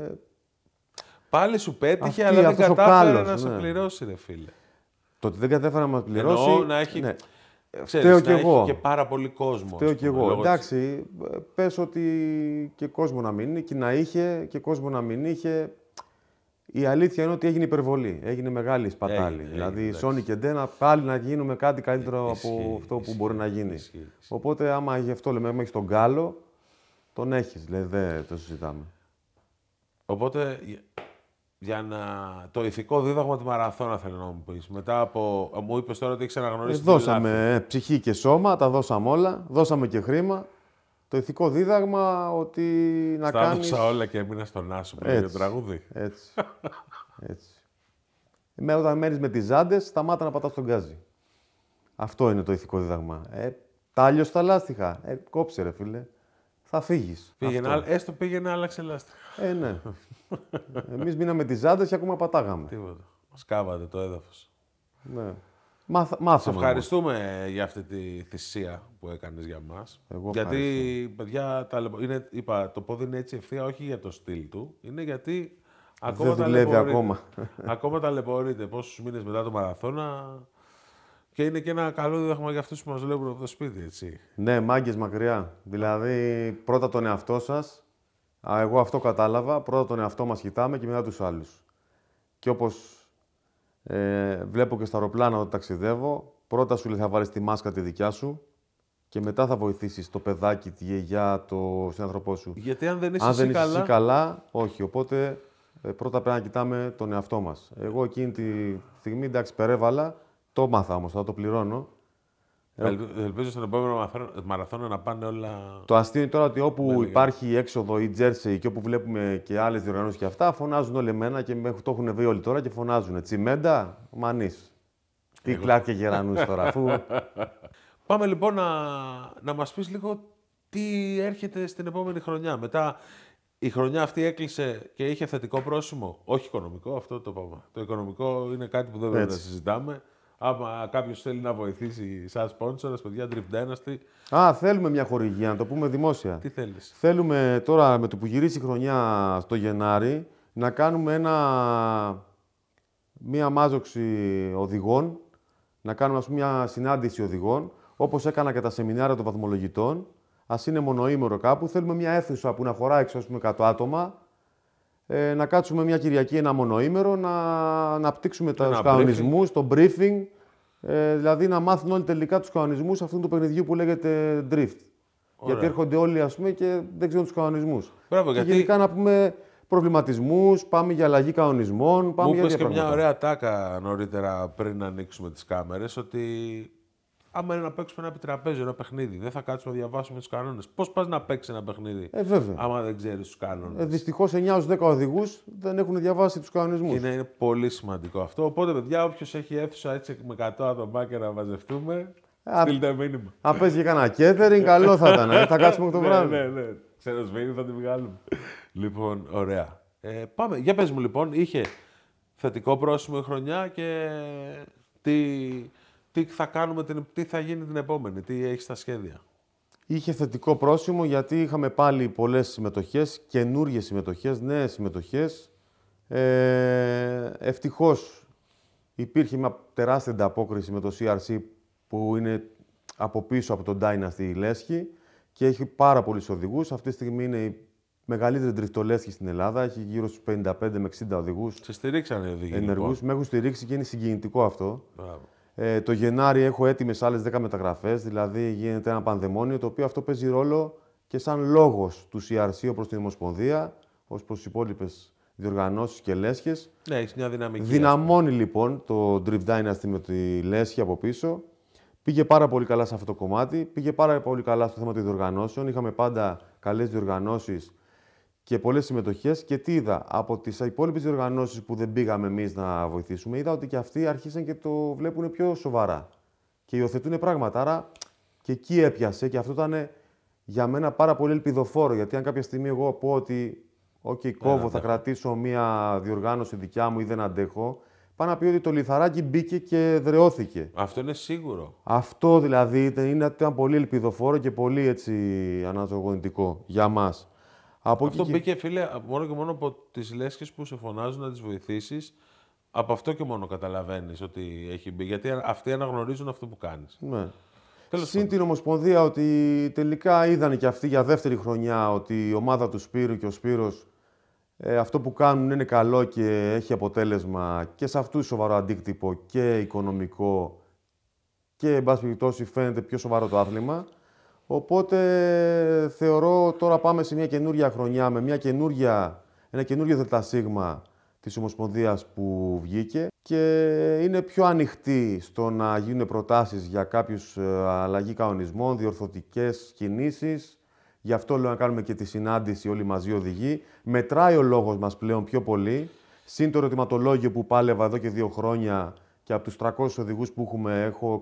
Πάλι σου πέτυχε, Αυτή, αλλά δεν αυτός ο κατάφερε κάλος, να σε ναι. πληρώσει, ρε φίλε. Το ότι δεν κατέφερα να μας πληρώσει. Εννοώ να έχει, ναι. ξέρεις, Φταίω να κι έχει εγώ. και πάρα πολύ κόσμο. Φταίω ας κι πούμε, εγώ. λόγω Εντάξει, πες ότι και κόσμο να μην είναι, και να είχε και κόσμο να μην είχε. Η αλήθεια είναι ότι έγινε υπερβολή. Έγινε μεγάλη σπατάλη. Έγινε, δηλαδή, εντάξει. Sony και Ντένα πάλι να γίνουμε κάτι καλύτερο Ισχύει, από αυτό που μπορεί να γίνει. ισχύει. Οπότε, άμα γι' αυτό λέμε, άμα έχεις τον γκάλο, τον έχεις. Δηλαδή, δεν το συζητάμε. Οπότε, για να... το ηθικό δίδαγμα του μαραθώνα θέλω να μου πεις. Μετά από... Μου είπες τώρα ότι έχεις αναγνωρίσει τη λάθη. Δώσαμε ψυχή και σώμα, τα δώσαμε όλα. Δώσαμε και χρήμα. Το ηθικό δίδαγμα ότι να Στα κάνεις... έδωσα όλα και έμεινα στον Άσο που λέγεται το τραγούδι. Έτσι. Έτσι. Όταν μένεις με τις ζάντες, σταμάτα να πατάς τον γκάζι. Αυτό είναι το ηθικό δίδαγμα. Τάλιος στα λάστιχα. Κόψε ρε φίλε. Θα φύγεις. Έστω πήγαινε, άλλαξε λάστιχα. Ναι. Εμείς μείναμε τις ζάντες και ακόμα πατάγαμε. Τίποτα. Μας κάβατε το έδαφος. Ναι. Σε Μάθαμε. ευχαριστούμε για αυτή τη θυσία που έκανες για μας. Εγώ γιατί, παιδιά, είπα, το πόδι είναι έτσι ευθεία όχι για το στυλ του. Είναι γιατί ακόμα Δεν δουλεύει ακόμα. Ακόμα ταλαιπωρείται πόσους μήνες μετά το μαραθώνα. Και είναι και ένα καλό δίδαγμα για αυτούς που μας βλέπουν από το σπίτι, έτσι. Ναι, μάγκες μακριά. Δηλαδή, πρώτα τον εαυτό σας. Εγώ αυτό κατάλαβα. Πρώτα τον εαυτό μας κοιτάμε και μετά τους άλλους. Και όπως βλέπω και στα αεροπλάνα όταν ταξιδεύω, πρώτα σου λέει θα βάλεις τη μάσκα τη δικιά σου και μετά θα βοηθήσεις το παιδάκι, τη γιαγιά, το συνάνθρωπό σου. Γιατί αν δεν είσαι, εσύ καλά, όχι. Οπότε πρώτα πρέπει να κοιτάμε τον εαυτό μας. Εγώ εκείνη τη στιγμή, εντάξει, περέβαλα, το μάθα όμως, θα το πληρώνω. Ελπίζω στον επόμενο μαραθώνα να πάνε όλα. Το αστείο είναι τώρα ότι όπου υπάρχει έξοδο ή τζέρσεϊ και όπου βλέπουμε και άλλες διοργανώσεις και αυτά, φωνάζουν όλοι εμένα και το έχουν βρει όλοι τώρα και φωνάζουν. Τσιμέντα, Μανής. Τι Κλάρκ και Γερανούς τώρα, αφού. Πάμε λοιπόν να μας πεις λίγο τι έρχεται στην επόμενη χρονιά. Μετά η χρονιά αυτή έκλεισε και είχε θετικό πρόσημο. Όχι οικονομικό, αυτό το πάμε. Το οικονομικό είναι κάτι που δεν πρέπει να συζητάμε. Άμα κάποιο θέλει να βοηθήσει σαν sponsor, παιδιά, Drift Dynasty. Θέλουμε μια χορηγία, να το πούμε δημόσια. Τι θέλεις? Θέλουμε τώρα με το που γυρίσει η χρονιά στο Γενάρη να κάνουμε μια μάζοξη οδηγών, να κάνουμε μια συνάντηση οδηγών, όπως έκανα και τα σεμινάρια των βαθμολογητών. Ας είναι μονοήμερο κάπου. Θέλουμε μια αίθουσα που να χωράει 100 άτομα. Να κάτσουμε μια Κυριακή ένα μονοήμερο, να αναπτύξουμε τους κανονισμούς, το briefing, δηλαδή να μάθουν όλοι τελικά τους κανονισμούς αυτού του παιχνιδιού που λέγεται drift. Ωραία. Γιατί έρχονται όλοι και δεν ξέρουν τους κανονισμούς. Μπράβο, και γενικά να πούμε προβληματισμούς, πάμε για αλλαγή κανονισμών, πάμε για μου είπες και μια ωραία τάκα νωρίτερα πριν να ανοίξουμε τις κάμερες, ότι άμα είναι να παίξουμε ένα επιτραπέζιο, ένα παιχνίδι, δεν θα κάτσουμε να διαβάσουμε τους κανόνες. Πώς πας να παίξεις ένα παιχνίδι, βέβαια. άμα δεν ξέρεις τους κανόνες. Δυστυχώς 9-10 οδηγούς δεν έχουν διαβάσει τους κανονισμούς. Είναι πολύ σημαντικό αυτό. Οπότε, παιδιά, όποιος έχει αίθουσα έτσι με 100 άτομα και να μαζευτούμε, στείλτε μήνυμα. Αν παίζει και κανένα catering, καλό θα ήταν. Θα κάτσουμε το βράδυ. Ναι. Ξέρω σβήνει, θα τη βγάλουμε. Λοιπόν, ωραία. Πάμε. Για πες μου, λοιπόν, είχε θετικό πρόσημο η χρονιά και τι θα κάνουμε, τι θα γίνει την επόμενη, τι έχει στα σχέδια. Είχε θετικό πρόσημο γιατί είχαμε πάλι πολλές συμμετοχές, καινούργιες συμμετοχές, νέες συμμετοχές. Ευτυχώς υπήρχε μια τεράστια ανταπόκριση με το CRC που είναι από πίσω από τον Dynasty η Λέσχη και έχει πάρα πολλούς οδηγούς. Αυτή τη στιγμή είναι η μεγαλύτερη τριφτολέσχη στην Ελλάδα. Έχει γύρω στους 55 με 60 οδηγούς. Σε στηρίξανε οι οδηγοί. Ενεργούς. Με έχουν στηρίξει και είναι συγκινητικό αυτό. Μπράβο. Το Γενάρη έχω έτοιμες άλλες 10 μεταγραφές, δηλαδή γίνεται ένα πανδαιμόνιο, το οποίο αυτό παίζει ρόλο και σαν λόγος του CRC προς την Ομοσπονδία, ως προς τις υπόλοιπες διοργανώσεις και λέσχες. Ναι, έχεις μια δυναμική. Δυναμώνει λοιπόν το Drift Dynasty με τη λέσχη από πίσω. Πήγε πάρα πολύ καλά σε αυτό το κομμάτι, πήγε πάρα πολύ καλά στο θέμα των διοργανώσεων. Είχαμε πάντα καλές διοργανώσεις και πολλές συμμετοχές. Και τι είδα, από τις υπόλοιπες διοργανώσεις που δεν πήγαμε εμείς να βοηθήσουμε, είδα ότι και αυτοί άρχισαν και το βλέπουν πιο σοβαρά και υιοθετούν πράγματα. Άρα και εκεί έπιασε και αυτό ήταν για μένα πάρα πολύ ελπιδοφόρο. Γιατί αν κάποια στιγμή εγώ πω ότι κόβω, θα κρατήσω μία διοργάνωση δικιά μου ή δεν αντέχω, πάνω να πει ότι το λιθαράκι μπήκε και δρεώθηκε. Αυτό είναι σίγουρο. Αυτό δηλαδή ήταν πολύ ελπιδοφόρο και πολύ έτσι αναζωογονητικό για μας. Αυτό μπήκε, φίλε, μόνο και μόνο από τις λέσχες που σε φωνάζουν να τις βοηθήσεις. Από αυτό και μόνο καταλαβαίνεις ότι έχει μπει. Γιατί αυτοί αναγνωρίζουν αυτό που κάνεις. Ναι. Συν την Ομοσπονδία ότι τελικά είδαν και αυτοί για δεύτερη χρονιά ότι η ομάδα του Σπύρου και ο Σπύρος αυτό που κάνουν είναι καλό και έχει αποτέλεσμα και σε αυτούς σοβαρό αντίκτυπο και οικονομικό και, εν πάση περιπτώσει, φαίνεται πιο σοβαρό το άθλημα. Οπότε θεωρώ τώρα πάμε σε μια καινούργια χρονιά με ένα καινούργιο ΔΣ της Ομοσπονδίας που βγήκε και είναι πιο ανοιχτή στο να γίνουν προτάσεις για κάποιους αλλαγή κανονισμών, διορθωτικές κινήσεις. Γι' αυτό λέω να κάνουμε και τη συνάντηση όλοι μαζί οδηγοί. Μετράει ο λόγος μας πλέον πιο πολύ. Συν το ερωτηματολόγιο που πάλευα εδώ και 2 χρόνια και από τους 300 οδηγούς που έχουμε, έχω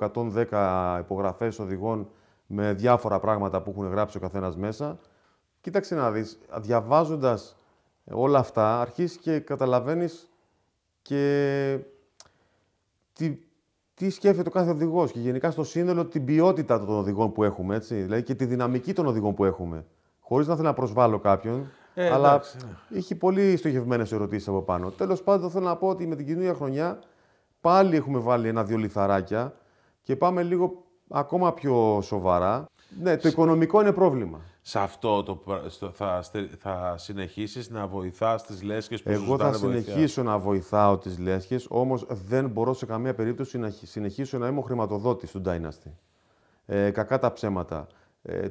110 υπογραφές οδηγών με διάφορα πράγματα που έχουν γράψει ο καθένας μέσα. Κοίταξε να δεις, διαβάζοντας όλα αυτά, αρχίσεις και καταλαβαίνεις και τι σκέφτεται ο κάθε οδηγός και γενικά στο σύνολο την ποιότητα των οδηγών που έχουμε, έτσι, δηλαδή και τη δυναμική των οδηγών που έχουμε. Χωρίς να θέλω να προσβάλλω κάποιον, αλλά εντάξει, ναι. έχει πολύ στοχευμένες ερωτήσεις από πάνω. Τέλος πάντων, θέλω να πω ότι με την καινούργια χρονιά πάλι έχουμε βάλει 1-2 λιθαράκια και πάμε λίγο ακόμα πιο σοβαρά. Ναι, το οικονομικό είναι πρόβλημα. Σε αυτό θα συνεχίσεις να βοηθάς τις λέσχες που Εγώ θα συνεχίσω να βοηθάω τις λέσχες, όμως δεν μπορώ σε καμία περίπτωση να συνεχίσω να είμαι ο χρηματοδότης του Dynasty. Κακά τα ψέματα.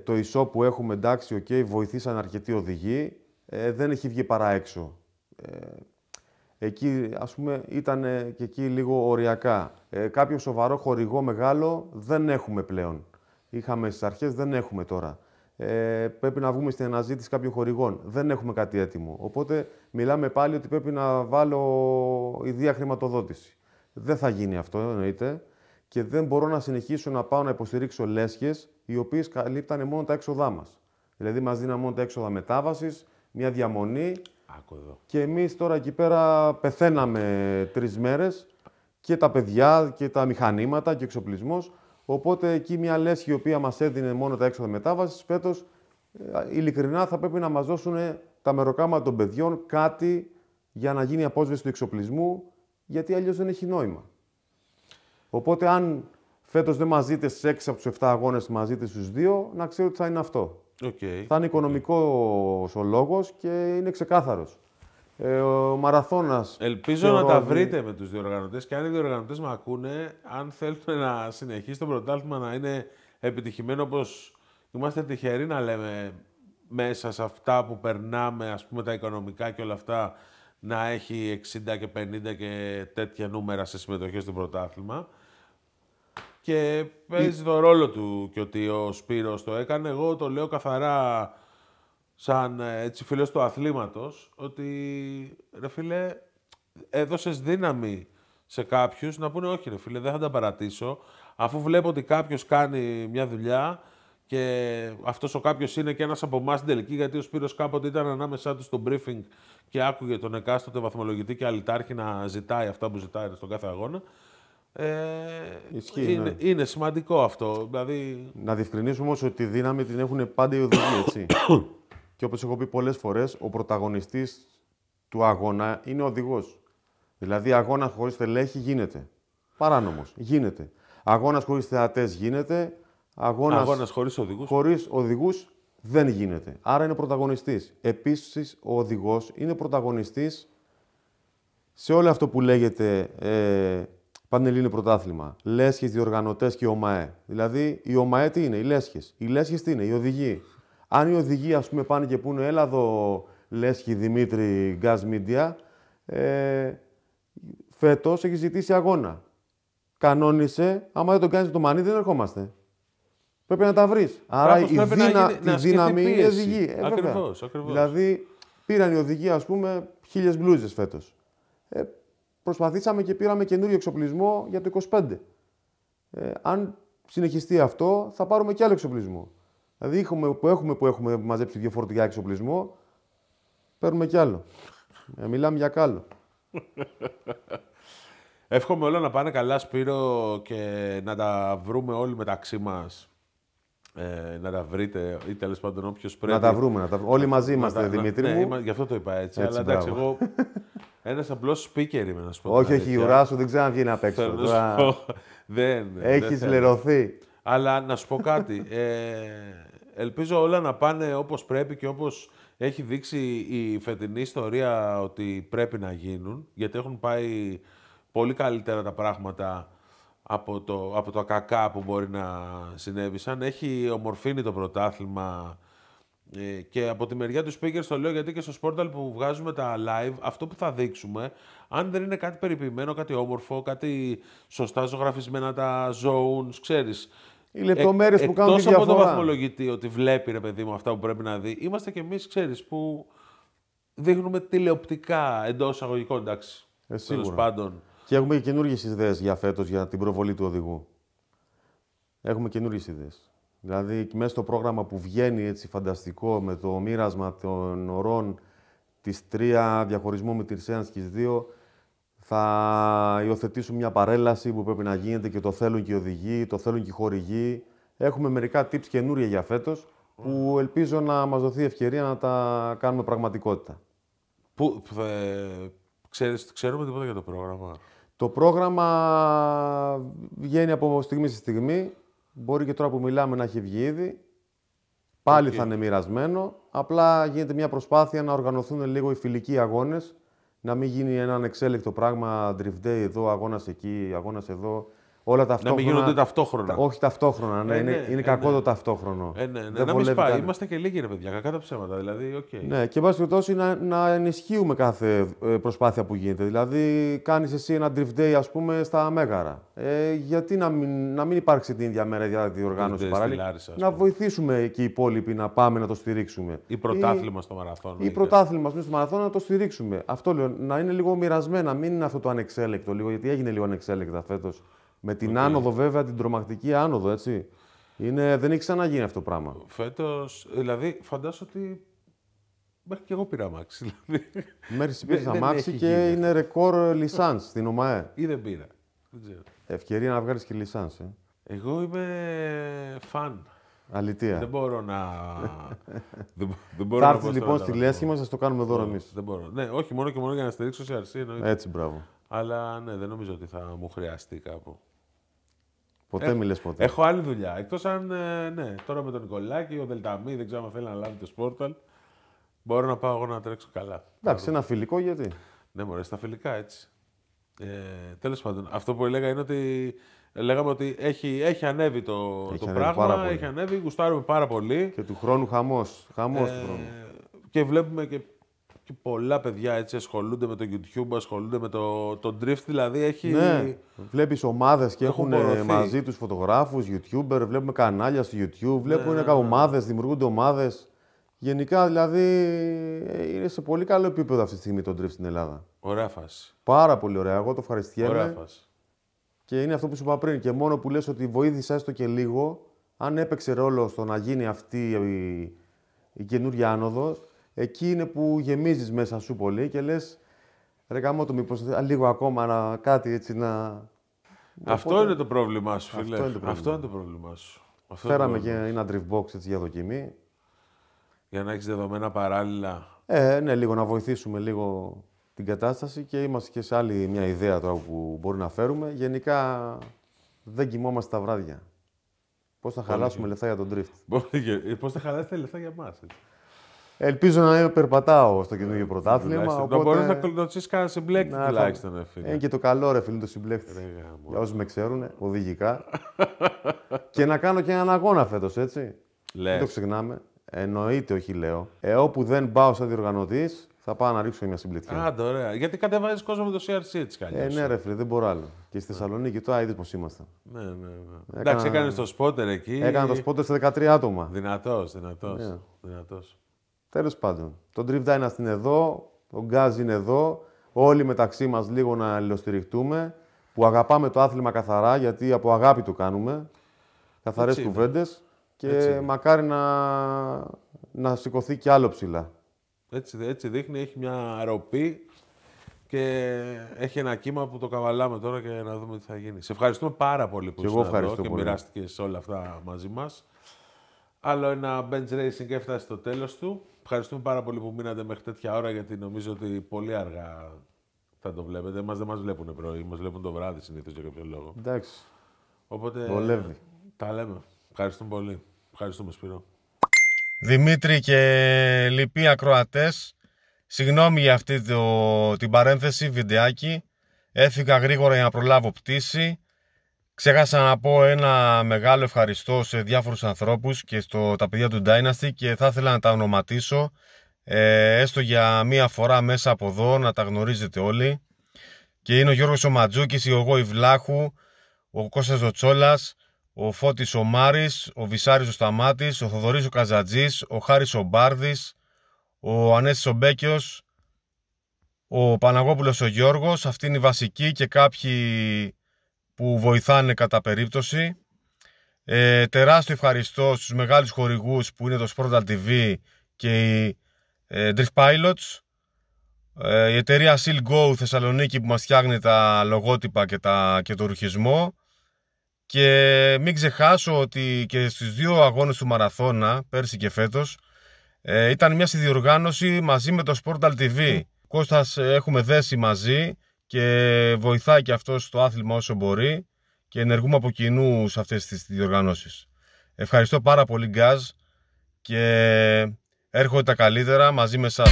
Το ESOP που έχουμε, εντάξει, βοηθήσαν αρκετοί οδηγοί, δεν έχει βγει παρά έξω. Εκεί, ας πούμε, ήταν και εκεί λίγο οριακά. Κάποιο σοβαρό χορηγό μεγάλο δεν έχουμε πλέον. Είχαμε στις αρχές, δεν έχουμε τώρα. Πρέπει να βγούμε στην αναζήτηση κάποιων χορηγών. Δεν έχουμε κάτι έτοιμο. Οπότε μιλάμε πάλι ότι πρέπει να βάλω ιδία χρηματοδότηση. Δεν θα γίνει αυτό, εννοείται. Και δεν μπορώ να συνεχίσω να πάω να υποστηρίξω λέσχες οι οποίες καλύπτανε μόνο τα έξοδά μας. Δηλαδή μας δίναν μόνο τα έξοδα μετάβασης, μια διαμονή. Και εμείς τώρα εκεί πέρα πεθαίναμε 3 μέρες και τα παιδιά και τα μηχανήματα και εξοπλισμός. Οπότε εκεί μια λέσχη η οποία μας έδινε μόνο τα έξοδα μετάβασης, φέτος ειλικρινά θα πρέπει να μας δώσουν τα μεροκάματα των παιδιών κάτι για να γίνει η απόσβεση του εξοπλισμού, γιατί αλλιώς δεν έχει νόημα. Οπότε αν φέτος δεν μας δείτε στις 6 από τους 7 αγώνες, μας δείτε στους 2, να ξέρω ότι θα είναι αυτό. Θα είναι οικονομικός ο λόγος και είναι ξεκάθαρος. Ο μαραθώνας... Ελπίζω να τα βρείτε με τους διοργανωτές και αν οι διοργανωτές με ακούνε, αν θέλουν να συνεχίσει το πρωτάθλημα να είναι επιτυχημένο, όπως είμαστε τυχεροί να λέμε μέσα σε αυτά που περνάμε, ας πούμε τα οικονομικά και όλα αυτά, να έχει 60 και 50 και τέτοια νούμερα σε συμμετοχές στο πρωτάθλημα. Και παίζει το ρόλο του και ότι ο Σπύρος το έκανε. Εγώ το λέω καθαρά σαν έτσι φίλος του αθλήματος, ότι ρε φίλε, έδωσες δύναμη σε κάποιους να πούνε όχι ρε φίλε, δεν θα τα παρατήσω. Αφού βλέπω ότι κάποιος κάνει μια δουλειά και αυτός ο κάποιος είναι και ένας από εμάς στην τελική, γιατί ο Σπύρος κάποτε ήταν ανάμεσά του στο briefing και άκουγε τον εκάστοτε βαθμολογητή και αλυτάρχη να ζητάει αυτά που ζητάει στον κάθε αγώνα. Είναι σημαντικό αυτό. Δηλαδή... Να διευκρινίσουμε όμως ότι τη δύναμη την έχουν πάντα οι οδηγοί, έτσι. Και όπως έχω πει πολλές φορές, ο πρωταγωνιστής του αγώνα είναι ο οδηγός. Δηλαδή, αγώνας χωρίς τελέχη γίνεται. Παράνομος. Γίνεται. Αγώνας χωρίς θεατές γίνεται. Αγώνας χωρίς οδηγούς. Χωρίς οδηγούς δεν γίνεται. Άρα είναι πρωταγωνιστής. Επίσης, ο οδηγός είναι πρωταγωνιστής σε όλο αυτό που λέγεται Πανελλήνιο Πρωτάθλημα. Λέσχες, διοργανωτές και ΟΜΑΕ. Δηλαδή, η ΟΜΑΕ τι είναι, οι λέσχες. Οι λέσχες τι είναι, οι οδηγοί. Αν οι οδηγοί, ας πούμε, πάνε και πούνε έλα εδώ Λέσχη Δημήτρη Gas Media, φέτος έχει ζητήσει αγώνα. Κανόνισε, άμα δεν τον κάνεις το μανί δεν ερχόμαστε. Πρέπει να τα βρεις. Άρα η δύναμη είναι η οδηγή. Ακριβώς. Δηλαδή πήραν οι οδηγοί, ας πούμε, 1000 μπλούζες φέτος. Προσπαθήσαμε και πήραμε καινούριο εξοπλισμό για το 25. Αν συνεχιστεί αυτό, θα πάρουμε και άλλο εξοπλισμό. Δηλαδή, που έχουμε μαζέψει 2 φορτηγά εξοπλισμό, παίρνουμε κι άλλο. Μιλάμε για κάλο. Εύχομαι όλα να πάνε καλά, Σπύρο, και να τα βρούμε όλοι μεταξύ μας να τα βρείτε ή τέλος πάντων όποιος πρέπει. Να τα βρούμε. Όλοι μαζί είμαστε, Δημήτρη μου. Ναι, γι' αυτό το είπα έτσι. Αλλά εντάξει, εγώ ένας απλός speaker είμαι, να σου πω. Όχι, η ουρά σου δεν ξέρω αν βγαίνει απ' έξω. Έχεις λερωθεί. Αλλά να σου πω κάτι. Ελπίζω όλα να πάνε όπως πρέπει και όπως έχει δείξει η φετινή ιστορία ότι πρέπει να γίνουν. Γιατί έχουν πάει πολύ καλύτερα τα πράγματα από το κακά που μπορεί να συνέβησαν. Έχει ομορφύνει το πρωτάθλημα και από τη μεριά του speakers το λέω γιατί και στο Sportal που βγάζουμε τα live, αυτό που θα δείξουμε, αν δεν είναι κάτι περιποιημένο, κάτι όμορφο, κάτι σωστά ζωγραφισμένα τα zones, ξέρεις. Οι λεπτομέρειες που κάνουν τη διαφορά. Εκτός από το βαθμολογητή ότι βλέπει, ρε παιδί μου, αυτά που πρέπει να δει, είμαστε κι εμείς, ξέρεις, που δείχνουμε τηλεοπτικά εντός εισαγωγικών, εντάξει. Τέλος πάντων. Και έχουμε και καινούργιες ιδέες για φέτος για την προβολή του οδηγού. Έχουμε καινούργιες ιδέες. Δηλαδή, μέσα στο πρόγραμμα που βγαίνει έτσι φανταστικό με το μοίρασμα των ωρών της 3 διαχωρισμό με τη Ρσένσκης 2, θα υιοθετήσουμε μια παρέλαση που πρέπει να γίνεται και το θέλουν και οι οδηγοί, το θέλουν και οι χορηγοί. Έχουμε μερικά tips καινούρια για φέτος που ελπίζω να μας δοθεί ευκαιρία να τα κάνουμε πραγματικότητα. Ξέρουμε τίποτα για το πρόγραμμα. Το πρόγραμμα βγαίνει από στιγμή σε στιγμή. Μπορεί και τώρα που μιλάμε να έχει βγει ήδη. Πάλι θα είναι μοιρασμένο. Απλά γίνεται μια προσπάθεια να οργανωθούν λίγο οι φιλικοί αγώνες. Να μην γίνει ένα ανεξέλεκτο πράγμα, drift day εδώ, αγώνας εκεί, αγώνας εδώ. Όλα ταυτόχρονα. Να μην γίνονται ταυτόχρονα. Όχι ταυτόχρονα, ναι. Είναι κακό το ταυτόχρονο. Να μην σπάει. Είμαστε και λίγοι, ρε παιδιά, κακά τα ψέματα. Δηλαδή, okay. Ναι, και βάσει περιπτώσει να ενισχύουμε κάθε προσπάθεια που γίνεται. Δηλαδή, κάνεις εσύ ένα drift day, ας πούμε, στα Μέγαρα. Γιατί να μην υπάρξει την ίδια μέρα για διοργάνωση παράλληλα. Να βοηθήσουμε και οι υπόλοιποι να πάμε να το στηρίξουμε. Ή πρωτάθλημα στο μαραθώνιο. Ή πρωτάθλημα στο μαραθώνιο να το στηρίξουμε. Αυτό λέω. Να είναι λίγο μοιρασμένα, μην είναι αυτό το ανεξέλεκτο λίγο, γιατί έγινε λίγο ανεξέλεκτα φέτος. Με την άνοδο, βέβαια, την τρομακτική άνοδο, έτσι. Δεν έχει ξαναγίνει αυτό το πράγμα. Φέτος, δηλαδή, φαντάζομαι ότι μέχρι και εγώ πήρα αμάξι. Δηλαδή. Μέχρι πήρες αμάξι και είναι ρεκόρ λισάνς στην ΟΜΑΕ. Ή δεν πήρα. Δεν ξέρω. Ευκαιρία να βγάλεις και λισάνς. Εγώ είμαι φαν. Αλήθεια. Δεν μπορώ να... Θα έρθεις λοιπόν στη λέσχη μας, θα το κάνουμε δώρο εμείς. Δεν μπορώ. Ναι, όχι μόνο και μόνο για να στηρίξω CRC, εννοείται. Έτσι, μπράβο. Αλλά ναι, δεν νομίζω ότι θα μου χρειαστεί κάπου. Ποτέ μιλες ποτέ. Έχω άλλη δουλειά. Εκτός αν, ναι, τώρα με τον Νικολάκη, ο Δελταμή, δεν ξέρω αν θέλει να λάβει το Sportal, μπορώ να πάω εγώ να τρέξω καλά. Εντάξει, ένα φιλικό γιατί. Ναι, μωρέ, στα φιλικά έτσι. Τέλος πάντων, αυτό που έλεγα είναι ότι λέγαμε ότι έχει ανέβει το πράγμα, έχει ανέβει, γουστάρουμε πάρα πολύ. Και του χρόνου χαμός του χρόνου. Και βλέπουμε και πολλά παιδιά έτσι ασχολούνται με το YouTube, ασχολούνται με το drift, δηλαδή έχει... Ναι, βλέπεις ομάδες και έχουν μαζί τους φωτογράφους, YouTuber, βλέπουμε κανάλια στο YouTube, βλέπουν ομάδες, δημιουργούνται ομάδες. Γενικά, δηλαδή, είναι σε πολύ καλό επίπεδο αυτή τη στιγμή το drift στην Ελλάδα. Ωραία φάση. Πάρα πολύ ωραία. Εγώ το ευχαριστιέμαι. Ωραία φάση. Και είναι αυτό που σου είπα πριν. Και μόνο που λες ότι βοήθησε έστω και λίγο, αν έπαιξε ρόλο στο να γίνει αυτή η καινούργια άνοδος, εκεί είναι που γεμίζεις μέσα σου πολύ και λες, ρε γαμώτο, μήπως λίγο ακόμα κάτι έτσι να... Αυτό είναι το πρόβλημά σου, φίλε. Αυτό είναι το πρόβλημά σου. Φέραμε και ένα drift box έτσι για δοκιμή. Για να έχεις δεδομένα παράλληλα. Ναι, λίγο να βοηθήσουμε λίγο την κατάσταση και είμαστε και σε άλλη μια ιδέα τώρα που μπορεί να φέρουμε. Γενικά δεν κοιμόμαστε τα βράδια. Πώς θα χαλάσουμε λεφτά για τον drift. Πώς θα χαλάσετε λεφτά για εμάς. Ελπίζω να περπατάω στο καινούργιο πρωτάθλημα. Οπότε... Να μπορείς να κλωτσίσεις κανένα συμπλέκτη τουλάχιστον. Είναι και το καλό ρε φίλε το συμπλέκτη. Για όσους με ξέρουν, οδηγικά. Και να κάνω και έναν αγώνα φέτος, έτσι. Δεν το ξεχνάμε. Εννοείται, όχι λέω. Όπου δεν πάω σαν διοργανωτής, θα πάω να ρίξω μια συμπληκτική. Άντε, ωραία. Γιατί κατεβάζεις κόσμο με το CRC έτσι κι αλλιώς. Ναι, ρε φίλε, δεν μπορώ άλλο. Και στη Θεσσαλονίκη τώρα είδες πώς ήμασταν. Ναι. Εντάξει, έκανες το σπότερ εκεί. Έκανα το σπότερ σε 13 άτομα. Δυνατός. Τέλος πάντων. Το Drift Dynasty είναι εδώ, ο Γκάζ είναι εδώ. Όλοι μεταξύ μας λίγο να αλληλοστηριχτούμε. Που αγαπάμε το άθλημα καθαρά, γιατί από αγάπη το κάνουμε. Καθαρές κουβέντες. Και μακάρι να σηκωθεί κι άλλο ψηλά. Έτσι δείχνει, έχει μια ροπή και έχει ένα κύμα που το καβαλάμε τώρα και να δούμε τι θα γίνει. Σε ευχαριστούμε πάρα πολύ που ήσουν εδώ και μοιράστηκες όλα αυτά μαζί μας. Άλλο ένα bench racing έφτασε στο τέλος του. Ευχαριστούμε πάρα πολύ που μείνατε μέχρι τέτοια ώρα, γιατί νομίζω ότι πολύ αργά θα το βλέπετε. Εμάς δεν μας βλέπουν πρωί, μας βλέπουν το βράδυ συνήθως για κάποιο λόγο. Εντάξει. Οπότε Βολεύει. τα λέμε. Ευχαριστούμε πολύ. Ευχαριστούμε, Σπύρο. Δημήτρη και λοιποί ακροατές, συγγνώμη για αυτή την παρένθεση, βιντεάκι. Έφυγα γρήγορα για να προλάβω πτήση. Ξέχασα να πω ένα μεγάλο ευχαριστώ σε διάφορους ανθρώπους και τα παιδιά του Dynasty και θα ήθελα να τα ονοματίσω, έστω για μία φορά μέσα από εδώ, να τα γνωρίζετε όλοι. Και είναι ο Γιώργος ο Ματζούκης, ο Ιβλάχου, ο Κώστας ο Τσόλας, ο Φώτης ο Μάρης, ο Βυσάρης ο Σταμάτης, ο Θοδωρής ο Καζατζής, ο Χάρης ο Μπάρδης, ο Ανέστης ο Μπέκιος, ο Παναγόπουλος ο Γιώργος. Αυτοί είναι οι βασικοί και κάποιοι που βοηθάνε κατά περίπτωση. Τεράστιο ευχαριστώ στους μεγάλους χορηγούς που είναι το Sportal TV και οι Drift Pilots, η εταιρεία Seal Go Θεσσαλονίκη που μας φτιάχνει τα λογότυπα και το ρουχισμό. Και μην ξεχάσω ότι και στους 2 αγώνες του μαραθώνα, πέρσι και φέτος, ήταν μια συνδιοργάνωση μαζί με το Sportal TV. Κώστας έχουμε δέσει μαζί και βοηθάει και αυτός στο άθλημα όσο μπορεί και ενεργούμε από κοινού σε αυτές τις διοργανώσεις. Ευχαριστώ πάρα πολύ, Γκάζ, και έρχονται τα καλύτερα μαζί με εσάς.